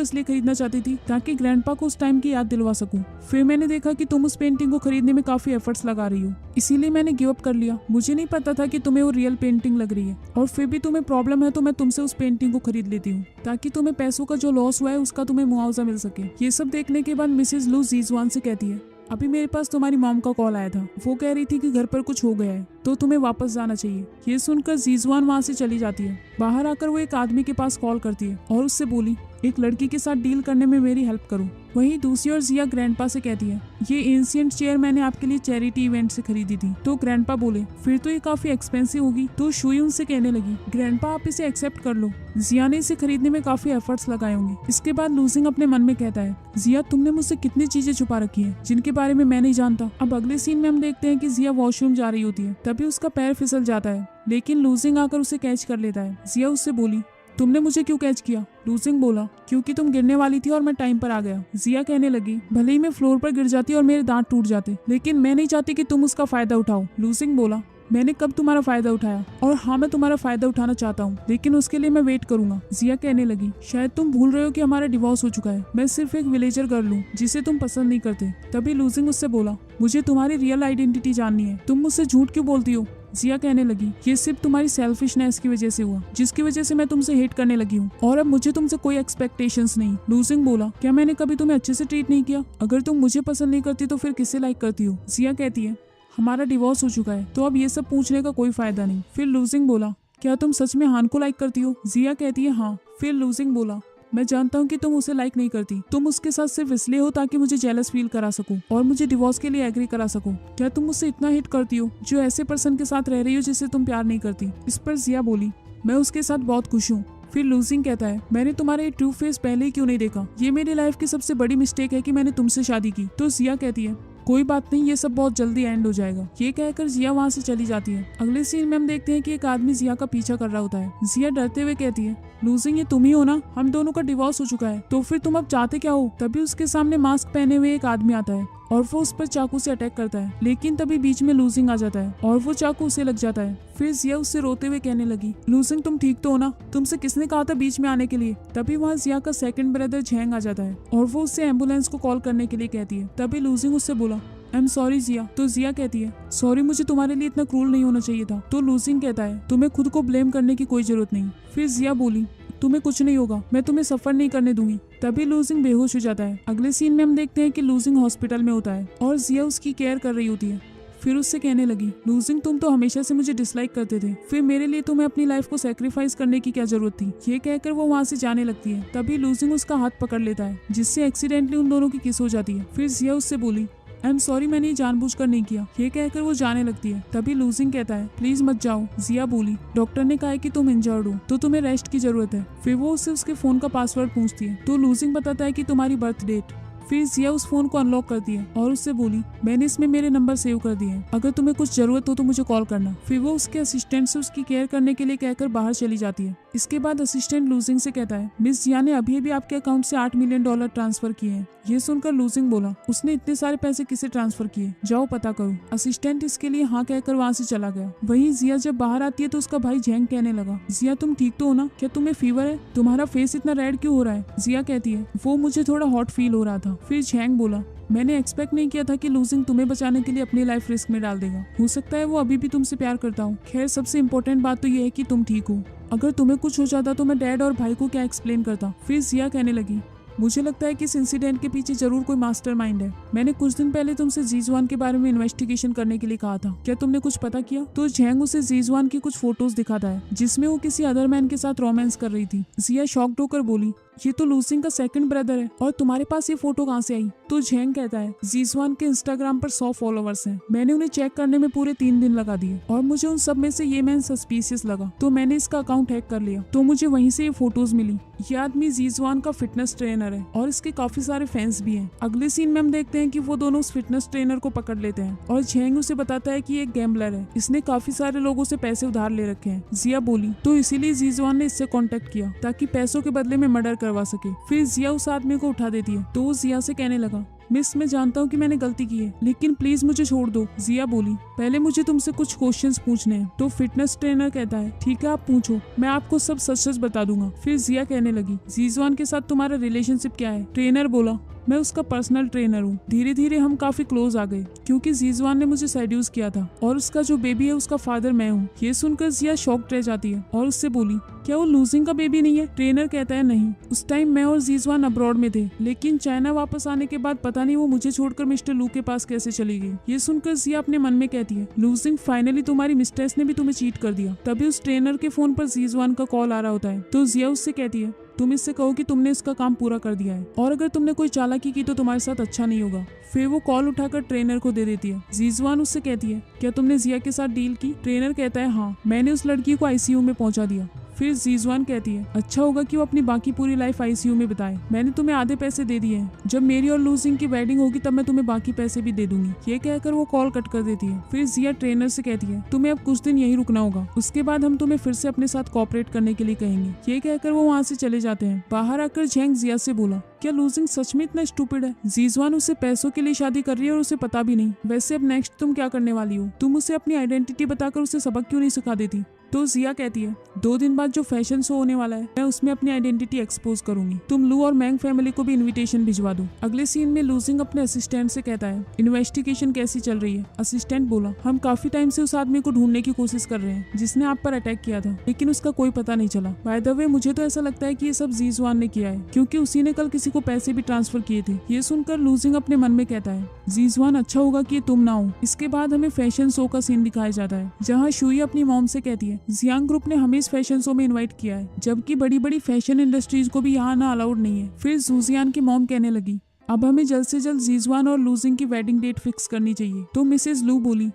इसलिए खरीदना चाहती थी ताकि ग्रैंडपा को उस टाइम की याद दिलवा सकूं। फिर मैंने देखा कि तुम उस पेंटिंग को खरीदने में काफी एफर्ट्स लगा रही हो, इसीलिए मैंने गिव अप कर लिया। मुझे नहीं पता था कि तुम्हें वो रियल पेंटिंग लग रही है, और फिर भी तुम्हें प्रॉब्लम है तो मैं तुमसे उस पेंटिंग को खरीद लेती हूँ ताकि तुम्हें पैसों का जो लॉस हुआ है उसका तुम्हें मुआवजा मिल सके। ये सब देखने के बाद मिसेज लू जीजवान से कहती है अभी मेरे पास तुम्हारी मॉम का कॉल आया था, वो कह रही थी कि घर पर कुछ हो गया है तो तुम्हें वापस जाना चाहिए। ये सुनकर जीजुआन वहाँ से चली जाती है। बाहर आकर वो एक आदमी के पास कॉल करती है और उससे बोली एक लड़की के साथ डील करने में मेरी हेल्प करो। वहीं दूसरी ओर जिया ग्रैंडपा से कहती है ये एंशिएंट चेयर मैंने आपके लिए चैरिटी इवेंट से खरीदी थी। तो ग्रैंडपा बोले फिर तो ये काफी एक्सपेंसिव होगी। तो शुई उनसे कहने लगी ग्रैंडपा आप इसे एक्सेप्ट कर लो, जिया ने इसे खरीदने में काफी एफर्ट्स लगाए होंगे। इसके बाद लूजिंग अपने मन में कहता है जिया तुमने मुझसे कितनी चीजें छुपा रखी है जिनके बारे में मैं नहीं जानता। अब अगले सीन में हम देखते हैं कि जिया वॉशरूम जा रही होती है, तभी उसका पैर फिसल जाता है, लेकिन लूजिंग आकर उसे कैच कर लेता है। जिया उससे बोली तुमने मुझे क्यों कैच किया? लूजिंग बोला क्योंकि तुम गिरने वाली थी और मैं टाइम पर आ गया। जिया कहने लगी भले ही मैं फ्लोर पर गिर जाती और मेरे दांत टूट जाते, लेकिन मैं नहीं चाहती कि तुम उसका फायदा उठाओ। लूजिंग बोला मैंने कब तुम्हारा फायदा उठाया? और हाँ मैं तुम्हारा फायदा उठाना चाहता हूँ, लेकिन उसके लिए मैं वेट करूंगा। जिया कहने लगी शायद तुम भूल रहे हो कि हमारा डिवोर्स हो चुका है, मैं सिर्फ एक विलेजर गर्ल हूँ जिसे तुम पसंद नहीं करते। तभी लूजिंग उससे बोला मुझे तुम्हारी रियल आइडेंटिटी जाननी है, तुम मुझसे झूठ क्यों बोलती हो? जिया कहने लगी ये सिर्फ तुम्हारी सेल्फिशनेस की वजह से हुआ, जिसकी वजह से मैं तुमसे हेट करने लगी हूँ, और अब मुझे तुमसे कोई एक्सपेक्टेशंस नहीं। लूजिंग बोला क्या मैंने कभी तुम्हें अच्छे से ट्रीट नहीं किया? अगर तुम मुझे पसंद नहीं करती तो फिर किसे लाइक करती हो? जिया कहती है हमारा डिवोर्स हो चुका है तो अब ये सब पूछने का कोई फायदा नहीं। फिर लूजिंग बोला क्या तुम सच में हान को लाइक करती हो? जिया कहती है हाँ। फिर लूजिंग बोला मैं जानता हूँ कि तुम उसे लाइक नहीं करती, तुम उसके साथ सिर्फ इसलिए हो ताकि मुझे जेलस फील करा सको और मुझे डिवोर्स के लिए एग्री करा सको। क्या तुम मुझसे इतना हिट करती हो जो ऐसे पर्सन के साथ रह रही हो जिससे तुम प्यार नहीं करती? इस पर जिया बोली मैं उसके साथ बहुत खुश हूँ। फिर लूजिंग कहता है मैंने तुम्हारा ये ट्रू फेस पहले ही क्यों नहीं देखा? ये मेरी लाइफ की सबसे बड़ी मिस्टेक है कि मैंने तुमसे शादी की। तो जिया कहती है कोई बात नहीं, ये सब बहुत जल्दी एंड हो जाएगा। ये कहकर जिया वहाँ से चली जाती है। अगले सीन में हम देखते हैं कि एक आदमी जिया का पीछा कर रहा होता है। जिया डरते हुए कहती है लूजिंग ये तुम ही हो ना? हम दोनों का डिवोर्स हो चुका है तो फिर तुम अब चाहते क्या हो? तभी उसके सामने मास्क पहने हुए एक आदमी आता है और वो उस पर चाकू से अटैक करता है, लेकिन तभी बीच में लूजिंग आ जाता है और वो चाकू उसे लग जाता है। फिर जिया उससे रोते हुए कहने लगी लूजिंग तुम ठीक तो हो ना? तुमसे किसने कहा था बीच में आने के लिए? तभी वहाँ जिया का सेकंड ब्रदर झैंग आ जाता है और वो उससे एम्बुलेंस को कॉल करने के लिए कहती है। तभी लूजिंग उससे बोला आई एम सॉरी जिया। तो जिया कहती है सॉरी मुझे तुम्हारे लिए इतना क्रूल नहीं होना चाहिए था। तो लूजिंग कहता है तुम्हें खुद को ब्लेम करने की कोई जरूरत नहीं। फिर जिया बोली तुम्हें कुछ नहीं होगा, मैं तुम्हें सफर नहीं करने दूंगी। तभी लूजिंग बेहोश हो जाता है। अगले सीन में हम देखते हैं कि लूजिंग हॉस्पिटल में होता है और जिया उसकी केयर कर रही होती है। फिर उससे कहने लगी लूजिंग तुम तो हमेशा से मुझे डिसलाइक करते थे, फिर मेरे लिए तुम्हें अपनी लाइफ को सैक्रिफाइस करने की क्या जरूरत थी? ये कहकर वो वहाँ से जाने लगती है। तभी लूजिंग उसका हाथ पकड़ लेता है जिससे एक्सीडेंटली उन दोनों की किस हो जाती है। फिर जिया उससे बोली आई एम सॉरी मैंने ये जानबूझकर नहीं किया। ये कहकर वो जाने लगती है। तभी लूजिंग कहता है प्लीज मत जाओ। जिया बोली डॉक्टर ने कहा है कि तुम इंजर्ड हो तो तुम्हें रेस्ट की जरूरत है। फिर वो उससे उसके फोन का पासवर्ड पूछती है तो लूजिंग बताता है कि तुम्हारी बर्थ डेट। फिर जिया उस फोन को अनलॉक करती है और उससे बोली मैंने इसमें मेरे नंबर सेव कर दिए हैं, अगर तुम्हें कुछ जरूरत हो तो मुझे कॉल करना। फिर वो उसके असिस्टेंट से उसकी केयर करने के लिए कहकर बाहर चली जाती है। इसके बाद असिस्टेंट लूजिंग से कहता है मिस जिया ने अभी भी आपके अकाउंट से $8 मिलियन ट्रांसफर किए हैं। ये सुनकर लूजिंग बोला उसने इतने सारे पैसे किसे ट्रांसफर किए, जाओ पता करो। असिस्टेंट इसके लिए हाँ कहकर वहाँ से चला गया। वहीं जिया जब बाहर आती है तो उसका भाई झैंग कहने लगा जिया तुम ठीक तो हो ना? क्या तुम्हें फीवर है? तुम्हारा फेस इतना रेड क्यों हो रहा है? जिया कहती है वो मुझे थोड़ा हॉट फील हो रहा था। फिर झैंग बोला मैंने एक्सपेक्ट नहीं किया था कि लूजिंग तुम्हें बचाने के लिए अपनी लाइफ रिस्क में डाल देगा। हो सकता है वो अभी भी तुमसे प्यार करता हो। खैर सबसे इम्पोर्टेंट बात तो ये है कि तुम ठीक हो। अगर तुम्हें कुछ हो जाता तो मैं डैड और भाई को क्या एक्सप्लेन करता? फिर जिया कहने लगी मुझे लगता है कि इस इंसिडेंट के पीछे जरूर कोई मास्टरमाइंड है। मैंने कुछ दिन पहले तुमसे जीजुआन के बारे में इन्वेस्टिगेशन करने के लिए कहा था, क्या तुमने कुछ पता किया? तो झैंग उसे जीजुआन की कुछ फोटोज दिखाता है जिसमें वो किसी अदर मैन के साथ रोमांस कर रही थी। जिया शॉक्ड होकर बोली ये तो लूजिंग का सेकंड ब्रदर है और तुम्हारे पास ये फोटो कहाँ से आई? तो झैंग कहता है जीजुआन के इंस्टाग्राम पर 100 फॉलोवर्स हैं, मैंने उन्हें चेक करने में पूरे 3 दिन लगा दिए और मुझे उन सब में से ये मैन सस्पिशियस लगा तो मैंने इसका अकाउंट हैक कर लिया। तो मुझे वहीं से ये फोटोज मिली। ये आदमी जीजुआन का फिटनेस ट्रेनर है और इसके काफी सारे फैंस भी हैं। अगले सीन में हम देखते हैं कि वो दोनों उस फिटनेस ट्रेनर को पकड़ लेते हैं और झैंग उसे बताता है कि ये एक गैम्बलर है, इसने काफी सारे लोगों से पैसे उधार ले रखे हैं। जिया बोली तो इसीलिए जीजुआन ने इससे कांटेक्ट किया ताकि पैसों के बदले में मर्डर करवा सके। फिर जिया उस आदमी को उठा देती है तो वो जिया से कहने लगा मिस मैं जानता हूँ कि मैंने गलती की है लेकिन प्लीज मुझे छोड़ दो। जिया बोली पहले मुझे तुमसे कुछ क्वेश्चंस पूछने हैं। तो फिटनेस ट्रेनर कहता है ठीक है आप पूछो, मैं आपको सब सच सच बता दूंगा। फिर जिया कहने लगी जीजुआन के साथ तुम्हारा रिलेशनशिप क्या है? ट्रेनर बोला मैं उसका पर्सनल ट्रेनर हूँ। धीरे धीरे हम काफी क्लोज आ गए क्योंकि जीजवान ने मुझे सेड्यूस किया था और उसका जो बेबी है उसका फादर मैं हूँ। ये सुनकर जिया शॉक्ड रह जाती है और उससे बोली, क्या वो लूजिंग का बेबी नहीं है? ट्रेनर कहता है नहीं, उस टाइम मैं और जीजवान अब्रॉड में थे, लेकिन चाइना वापस आने के बाद पता नहीं वो मुझे छोड़कर मिस्टर लू के पास कैसे चली गई। ये सुनकर जिया अपने मन में कहती है, लूजिंग फाइनली तुम्हारी मिस्ट्रेस ने भी तुम्हें चीट कर दिया। तभी उस ट्रेनर के फोन पर जीजवान का कॉल आ रहा होता है तो जिया उससे कहती है, तुम इससे कहो कि तुमने इसका काम पूरा कर दिया है और अगर तुमने कोई चालाकी की तो तुम्हारे साथ अच्छा नहीं होगा। फिर वो कॉल उठाकर ट्रेनर को दे देती है। जीजवान उससे कहती है, क्या तुमने जिया के साथ डील की? ट्रेनर कहता है, हाँ, मैंने उस लड़की को आईसीयू में पहुंचा दिया। फिर जीजवान कहती है, अच्छा होगा कि वो अपनी बाकी पूरी लाइफ आईसीयू में बिताए। मैंने तुम्हें आधे पैसे दे दिए हैं, जब मेरी और लूजिंग की वेडिंग होगी तब मैं तुम्हें बाकी पैसे भी दे दूंगी। ये कहकर वो कॉल कट कर देती है। फिर जिया ट्रेनर से कहती है, तुम्हें अब कुछ दिन यहीं रुकना होगा, उसके बाद हम तुम्हें फिर से अपने साथ कोऑपरेट करने के लिए कहेंगे। ये कहकर वो वहाँ से चले जाते हैं। बाहर आकर झेंग जिया से बोला, क्या लूजिंग सच में इतना स्टूपिड है? जीजवान उससे पैसों के लिए शादी कर रही है और उसे पता भी नहीं। वैसे अब नेक्स्ट तुम क्या करने वाली हो? तुम उसे अपनी आइडेंटिटी बताकर उसे सबक क्यों नहीं सिखा देती? तो जिया कहती है, 2 दिन बाद जो फैशन शो होने वाला है मैं उसमें अपनी आइडेंटिटी एक्सपोज करूंगी। तुम लू और मैंग फैमिली को भी इनविटेशन भिजवा दो। अगले सीन में लूजिंग अपने असिस्टेंट से कहता है, इन्वेस्टिगेशन कैसी चल रही है? असिस्टेंट बोला, हम काफी टाइम से उस आदमी को ढूंढने की कोशिश कर रहे हैं जिसने आप पर अटैक किया था, लेकिन उसका कोई पता नहीं चला। बाय द वे मुझे तो ऐसा लगता है कि ये सब जीजवान ने किया है क्योंकि उसी ने कल किसी को पैसे भी ट्रांसफर किए थे। ये सुनकर लूजिंग अपने मन में कहता है, जीजवान अच्छा होगा कि तुम ना हो। इसके बाद हमें फैशन शो का सीन दिखाया जाता है जहाँ शुई अपनी मॉम से कहती है, जियांग ग्रुप ने हमें इस फैशन शो में इनवाइट किया है, जबकि बड़ी बड़ी फैशन इंडस्ट्रीज को भी यहाँ ना अलाउड नहीं है। फिर जूजियान की मॉम कहने लगी, अब हमें जल्द से जल्द जीजवान और लूजिंग की वेडिंग डेट फिक्स करनी चाहिए। तो मिसेज लू बोली,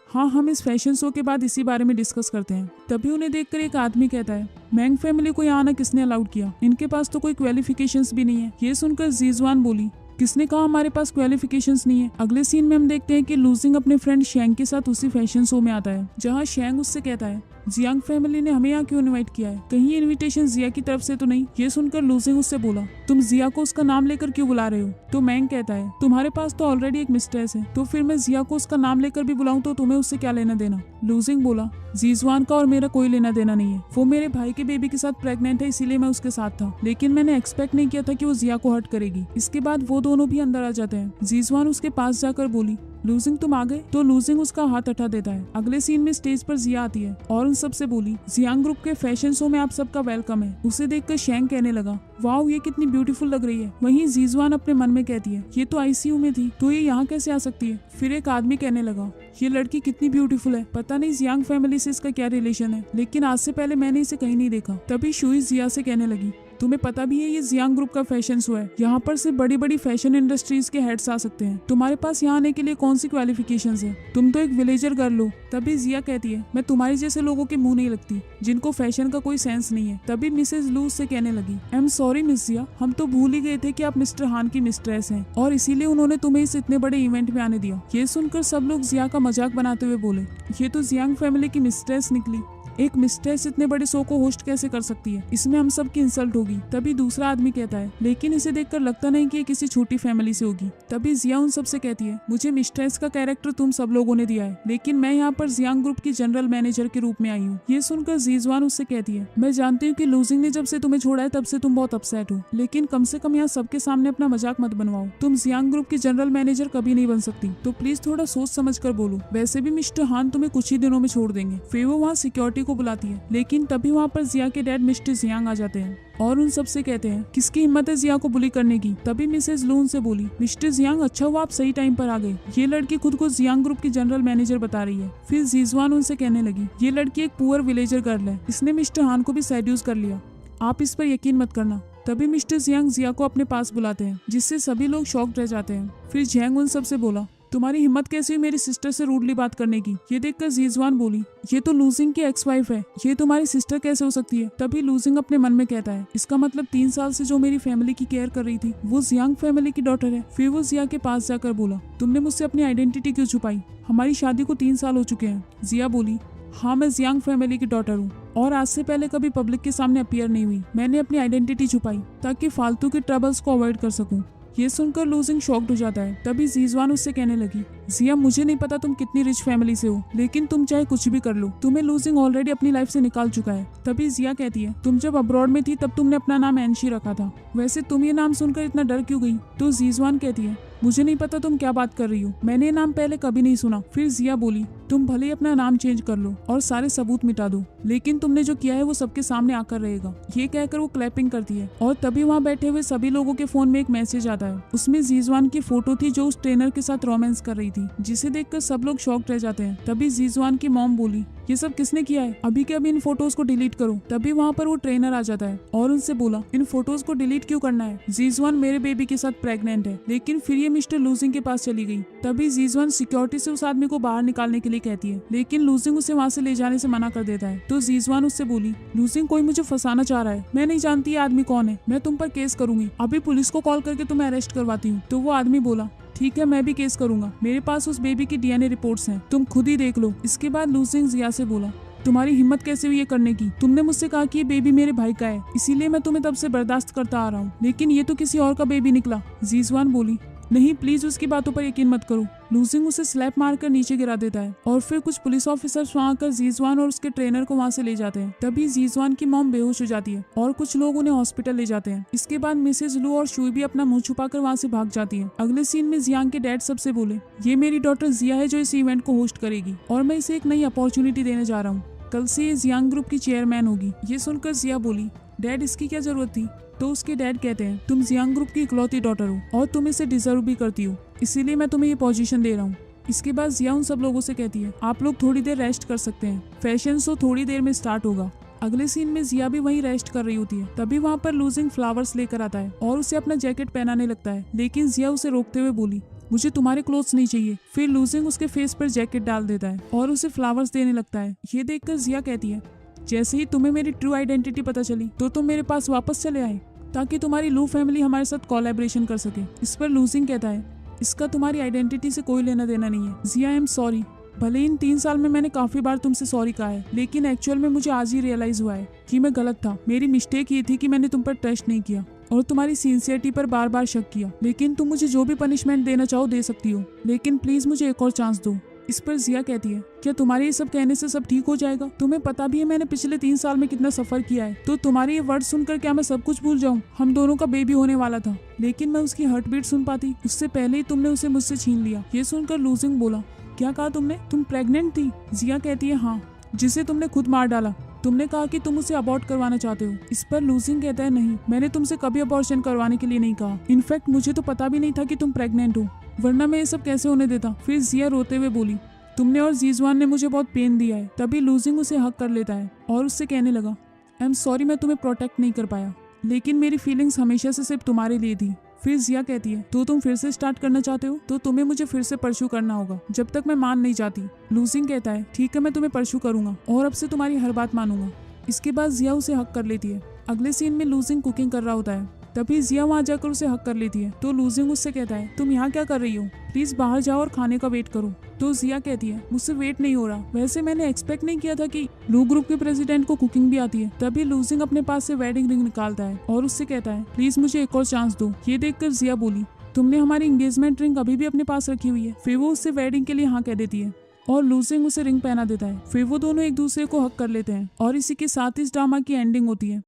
हाँ, हम इस फैशन शो के बाद इसी बारे में डिस्कस करते हैं। तभी उन्हें देखकर एक आदमी कहता है, मैंग फैमिली को यहाँ आना किसने अलाउड किया? इनके पास तो कोई क्वालिफिकेशंस भी नहीं है। ये सुनकर जीजवान बोली, किसने कहा हमारे पास क्वालिफिकेशंस नहीं है? अगले सीन में हम देखते हैं कि लूजिंग अपने फ्रेंड शेंग के साथ उसी फैशन शो में आता है जहाँ शेंग उससे कहता है, जियांग फैमिली ने हमें यहाँ क्यों इनवाइट किया है? कहीं ये इनविटेशन जिया की तरफ से तो नहीं? ये सुनकर लूजिंग उससे बोला, तुम जिया को उसका नाम लेकर क्यों बुला रहे हो? तो मैंग कहता है, तुम्हारे पास तो ऑलरेडी एक मिस्ट्रेस है, तो फिर मैं जिया को उसका नाम लेकर भी बुलाऊं तो तुम्हें उससे क्या लेना देना? लूजिंग बोला, जीजवान का और मेरा कोई लेना देना नहीं है। वो मेरे भाई के बेबी के साथ प्रेग्नेंट है, इसीलिए मैं उसके साथ था, लेकिन मैंने एक्सपेक्ट नहीं किया था कि वो जिया को हर्ट करेगी। इसके बाद वो दोनों भी अंदर आ जाते हैं। जीजवान उसके पास जाकर बोली, लूजिंग तुम आ गए? तो लूजिंग उसका हाथ हटा देता है। अगले सीन में स्टेज पर जिया आती है और उन सबसे बोली, जियांग ग्रुप के फैशन शो में आप सबका वेलकम है। उसे देखकर शेंग कहने लगा, वाओ, ये कितनी ब्यूटीफुल लग रही है। वहीं जीजवान अपने मन में कहती है, ये तो आईसीयू में थी, तो ये यहाँ कैसे आ सकती है? फिर एक आदमी कहने लगा, ये लड़की कितनी ब्यूटीफुल है, पता नहीं जियांग फैमिली से इसका क्या रिलेशन है, लेकिन आज से पहले मैंने इसे कहीं नहीं देखा। तभी शुई जिया से कहने लगी, तुम्हें पता भी है ये जियांग ग्रुप का फैशन शो है, यहाँ पर सिर्फ बड़ी बड़ी फैशन इंडस्ट्रीज के हेड्स आ सकते हैं। तुम्हारे पास यहाँ आने के लिए कौन सी क्वालिफिकेशंस है? तुम तो एक विलेजर गर्ल हो। तभी जिया कहती है, मैं तुम्हारी जैसे लोगों के मुंह नहीं लगती जिनको फैशन का कोई सेंस नहीं है। तभी मिसेज लू से कहने लगी, आई एम सॉरी मिस जिया, हम तो भूल ही गए थे कि आप मिस्टर हान की मिस्ट्रेस हैं और इसीलिए उन्होंने तुम्हें इस इतने बड़े इवेंट में आने दिया। ये सुनकर सब लोग जिया का मजाक बनाते हुए बोले, ये तो जियांग फैमिली की मिस्ट्रेस निकली। एक मिस्ट्रेस इतने बड़े शो को होस्ट कैसे कर सकती है? इसमें हम सब की इंसल्ट होगी। तभी दूसरा आदमी कहता है, लेकिन इसे देखकर लगता नहीं कि ये किसी छोटी फैमिली से होगी। तभी जिया उन सब से कहती है, मुझे मिस्ट्रेस का कैरेक्टर तुम सब लोगों ने दिया है, लेकिन मैं यहाँ पर जियांग ग्रुप की जनरल मैनेजर के रूप में आई हूँ। ये सुनकर जीजवान उससे कहती है, मैं जानती हूँ कि लूजिंग ने जब से तुम्हें छोड़ा है तब से तुम बहुत अपसेट हो, लेकिन कम से कम यहाँ सबके सामने अपना मजाक मत बनवाओ। तुम जियांग ग्रुप की जनरल मैनेजर कभी नहीं बन सकती, तो प्लीज थोड़ा सोच समझ कर बोलो। वैसे भी मिस्टर हान तुम्हें कुछ ही दिनों में छोड़ देंगे। फिर वो वहाँ सिक्योरिटी को बुलाती है, लेकिन तभी वहाँ पर जिया के डैड मिस्टर जियांग आ जाते हैं और उन सबसे कहते हैं, किसकी हिम्मत है जिया को बुली करने की? तभी मिसेज लून से बोली, मिस्टर जियांग, अच्छा हुआ आप सही टाइम पर आ गए। ये लड़की खुद को जियांग ग्रुप की जनरल मैनेजर बता रही है। फिर जीजवान उनसे कहने लगी, ये लड़की एक पुअर विलेजर गर्ल है, इसने मिस्टर हान को भी सेड्यूस कर लिया, आप इस पर यकीन मत करना। तभी मिस्टर जियांग जिया को अपने पास बुलाते हैं, जिससे सभी लोग शॉक्ड रह जाते हैं। फिर जियांग उन सबसे बोला, तुम्हारी हिम्मत कैसी हुई मेरी सिस्टर से रूडली बात करने की? ये देखकर जीजवान बोली, ये तो लूजिंग की एक्स वाइफ है, ये तुम्हारी सिस्टर कैसे हो सकती है? तभी लूजिंग अपने मन में कहता है, इसका मतलब 3 साल से जो मेरी फैमिली की केयर कर रही थी वो जियांग फैमिली की डॉटर है। फिर वो जिया के पास जाकर बोला, तुमने मुझसे अपनी आइडेंटिटी क्यों छुपाई? हमारी शादी को 3 साल हो चुके हैं। जिया बोली, हाँ, मैं जियांग फैमिली की डॉटर हूँ और आज से पहले कभी पब्लिक के सामने अपीयर नहीं हुई। मैंने अपनी आइडेंटिटी छुपाई ताकि फालतू के ट्रबल्स को अवॉइड कर सकूं। ये सुनकर लूजिंग शॉक्ड हो जाता है। तभी जीजवान उससे कहने लगी, जिया मुझे नहीं पता तुम कितनी रिच फैमिली से हो, लेकिन तुम चाहे कुछ भी कर लो, तुम्हें लूजिंग ऑलरेडी अपनी लाइफ से निकाल चुका है। तभी जिया कहती है, तुम जब अब्रॉड में थी तब तुमने अपना नाम एंशी रखा था, वैसे तुम ये नाम सुनकर इतना डर क्यों गई? तो जीजवान कहती है, मुझे नहीं पता तुम क्या बात कर रही हो, मैंने ये नाम पहले कभी नहीं सुना। फिर जिया बोली, तुम भले ही अपना नाम चेंज कर लो और सारे सबूत मिटा दो, लेकिन तुमने जो किया है वो सबके सामने आकर रहेगा। ये कहकर वो क्लैपिंग करती है और तभी वहाँ बैठे हुए सभी लोगों के फोन में एक मैसेज आता है। उसमें जीजवान की फोटो थी जो उस ट्रेनर के साथ रोमांस कर रही थी, जिसे देखकर सब लोग शॉक्ड रह जाते हैं। तभी जीजवान की मॉम बोली, ये सब किसने किया है? अभी के अभी इन फोटोज को डिलीट करो। तभी वहाँ पर वो ट्रेनर आ जाता है और उनसे बोला, इन फोटोज को डिलीट क्यों करना है? जीजवान मेरे बेबी के साथ प्रेग्नेंट है। लेकिन फिर ये मिस्टर लूजिंग के पास चली गई। तभी जीजवान सिक्योरिटी से उस आदमी को बाहर निकालने के लिए कहती है, लेकिन लूजिंग उसे वहाँ से ले जाने से मना कर देता है। तो जीजवान उससे बोली, लूजिंग कोई मुझे फंसाना चाह रहा है, मैं नहीं जानती ये आदमी कौन है, मैं तुम पर केस करूंगी, अभी पुलिस को कॉल करके तुम्हें अरेस्ट करवाती हूँ। तो वो आदमी बोला, ठीक है मैं भी केस करूंगा, मेरे पास उस बेबी की डीएनए रिपोर्ट्स हैं, तुम खुद ही देख लो। इसके बाद लूजिंग जिया से बोला, तुम्हारी हिम्मत कैसे हुई ये करने की? तुमने मुझसे कहा कि ये बेबी मेरे भाई का है, इसीलिए मैं तुम्हें तब से बर्दाश्त करता आ रहा हूँ, लेकिन ये तो किसी और का बेबी निकला। जीजवान बोली, नहीं प्लीज उसकी बातों पर यकीन मत करो। लूजिंग उसे स्लैप मारकर नीचे गिरा देता है और फिर कुछ पुलिस ऑफिसर्स वहाँ आकर जीजवान और उसके ट्रेनर को वहाँ से ले जाते हैं। तभी जीजवान की मॉम बेहोश हो जाती है और कुछ लोग उन्हें हॉस्पिटल ले जाते हैं। इसके बाद मिसेज लू और शुई भी अपना मुंह छुपाकर वहाँ से भाग जाती है। अगले सीन में जियांग के डैड सबसे बोले, ये मेरी डॉटर जिया है जो इस इवेंट को होस्ट करेगी और मैं इसे एक नई अपॉर्चुनिटी देने जा रहा हूँ, कल से ये जियांग ग्रुप की चेयरमैन होगी। ये सुनकर जिया बोली, डैड इसकी क्या जरूरत थी? तो उसके डैड कहते हैं, तुम जियांग ग्रुप की इकलौती डॉटर हो और तुम इसे डिजर्व भी करती हो, इसीलिए मैं तुम्हें ये पोजीशन दे रहा हूँ। इसके बाद जिया उन सब लोगों से कहती है, आप लोग थोड़ी देर रेस्ट कर सकते हैं, फैशन शो थोड़ी देर में स्टार्ट होगा। अगले सीन में जिया भी वहीं रेस्ट कर रही होती है। तभी वहाँ पर लूजिंग फ्लावर्स लेकर आता है और उसे अपना जैकेट पहनाने लगता है, लेकिन जिया उसे रोकते हुए बोली, मुझे तुम्हारे क्लोथ्स नहीं चाहिए। फिर लूजिंग उसके फेस पर जैकेट डाल देता है और उसे फ्लावर्स देने लगता है। ये देखकर जिया कहती है, जैसे ही तुम्हें मेरी ट्रू आइडेंटिटी पता चली तो तुम मेरे पास वापस चले आए ताकि तुम्हारी लू फैमिली हमारे साथ कोलैबोरेशन कर सके। इस पर लूजिंग कहता है, इसका तुम्हारी आइडेंटिटी से कोई लेना देना नहीं है। जिया, आई एम सॉरी, भले इन 3 साल में मैंने काफी बार तुमसे सॉरी कहा है, लेकिन एक्चुअल में मुझे आज ही रियलाइज हुआ है कि मैं गलत था। मेरी मिस्टेक ये थी कि मैंने तुम पर ट्रस्ट नहीं किया और तुम्हारी सिंसियरिटी पर बार बार शक किया। लेकिन तुम मुझे जो भी पनिशमेंट देना चाहो दे सकती हो, लेकिन प्लीज मुझे एक और चांस दो। इस पर जिया कहती है, क्या तुम्हारे ये सब कहने से सब ठीक हो जाएगा? तुम्हें पता भी है मैंने पिछले 3 साल में कितना सफर किया है, तो तुम्हारे ये वर्ड सुनकर क्या मैं सब कुछ भूल जाऊं? हम दोनों का बेबी होने वाला था, लेकिन मैं उसकी हार्ट बीट सुन पाती उससे पहले ही तुमने उसे मुझसे छीन लिया। ये सुनकर लूजिंग बोला, क्या कहा तुमने? तुम प्रेग्नेंट थी? जिया कहती है, हाँ, जिसे तुमने खुद मार डाला। तुमने कहा कि तुम उसे अबॉर्ट करवाना चाहते हो। इस पर लूजिंग कहता है, नहीं, मैंने तुमसे कभी अबॉर्शन करवाने के लिए नहीं कहा। इनफैक्ट मुझे तो पता भी नहीं था कि तुम प्रेग्नेंट हो, वरना मैं ये सब कैसे होने देता। फिर जिया रोते हुए बोली, तुमने और जीजवान ने मुझे बहुत पेन दिया है। तभी लूजिंग उसे हक कर लेता है और उससे कहने लगा, आई एम सॉरी मैं तुम्हें प्रोटेक्ट नहीं कर पाया, लेकिन मेरी फीलिंग्स हमेशा से सिर्फ तुम्हारे लिए थी। फिर जिया कहती है, तो तुम फिर से स्टार्ट करना चाहते हो? तो तुम्हें मुझे फिर से परस्यू करना होगा जब तक मैं मान नहीं जाती। लूजिंग कहता है, ठीक है मैं तुम्हें परस्यू करूंगा और अब से तुम्हारी हर बात मानूंगा। इसके बाद जिया उसे हक कर लेती है। अगले सीन में लूजिंग कुकिंग कर रहा होता है। तभी जिया वहाँ जाकर उसे हक कर लेती है। तो लूजिंग उससे कहता है, तुम यहाँ क्या कर रही हो? प्लीज बाहर जाओ और खाने का वेट करो। तो जिया कहती है, मुझसे वेट नहीं हो रहा, वैसे मैंने एक्सपेक्ट नहीं किया था कि लू ग्रुप के प्रेसिडेंट को कुकिंग भी आती है। तभी लूजिंग अपने पास से वेडिंग रिंग निकालता है और उससे कहता है, प्लीज मुझे एक और चांस दो। ये देखकर जिया बोली, तुमने हमारी एंगेजमेंट रिंग अभी भी अपने पास रखी हुई है। फिर वो उससे वेडिंग के लिए हाँ कह देती है और लूजिंग उसे रिंग पहना देता है। फिर वो दोनों एक दूसरे को हक कर लेते हैं और इसी के साथ इस ड्रामा की एंडिंग होती है।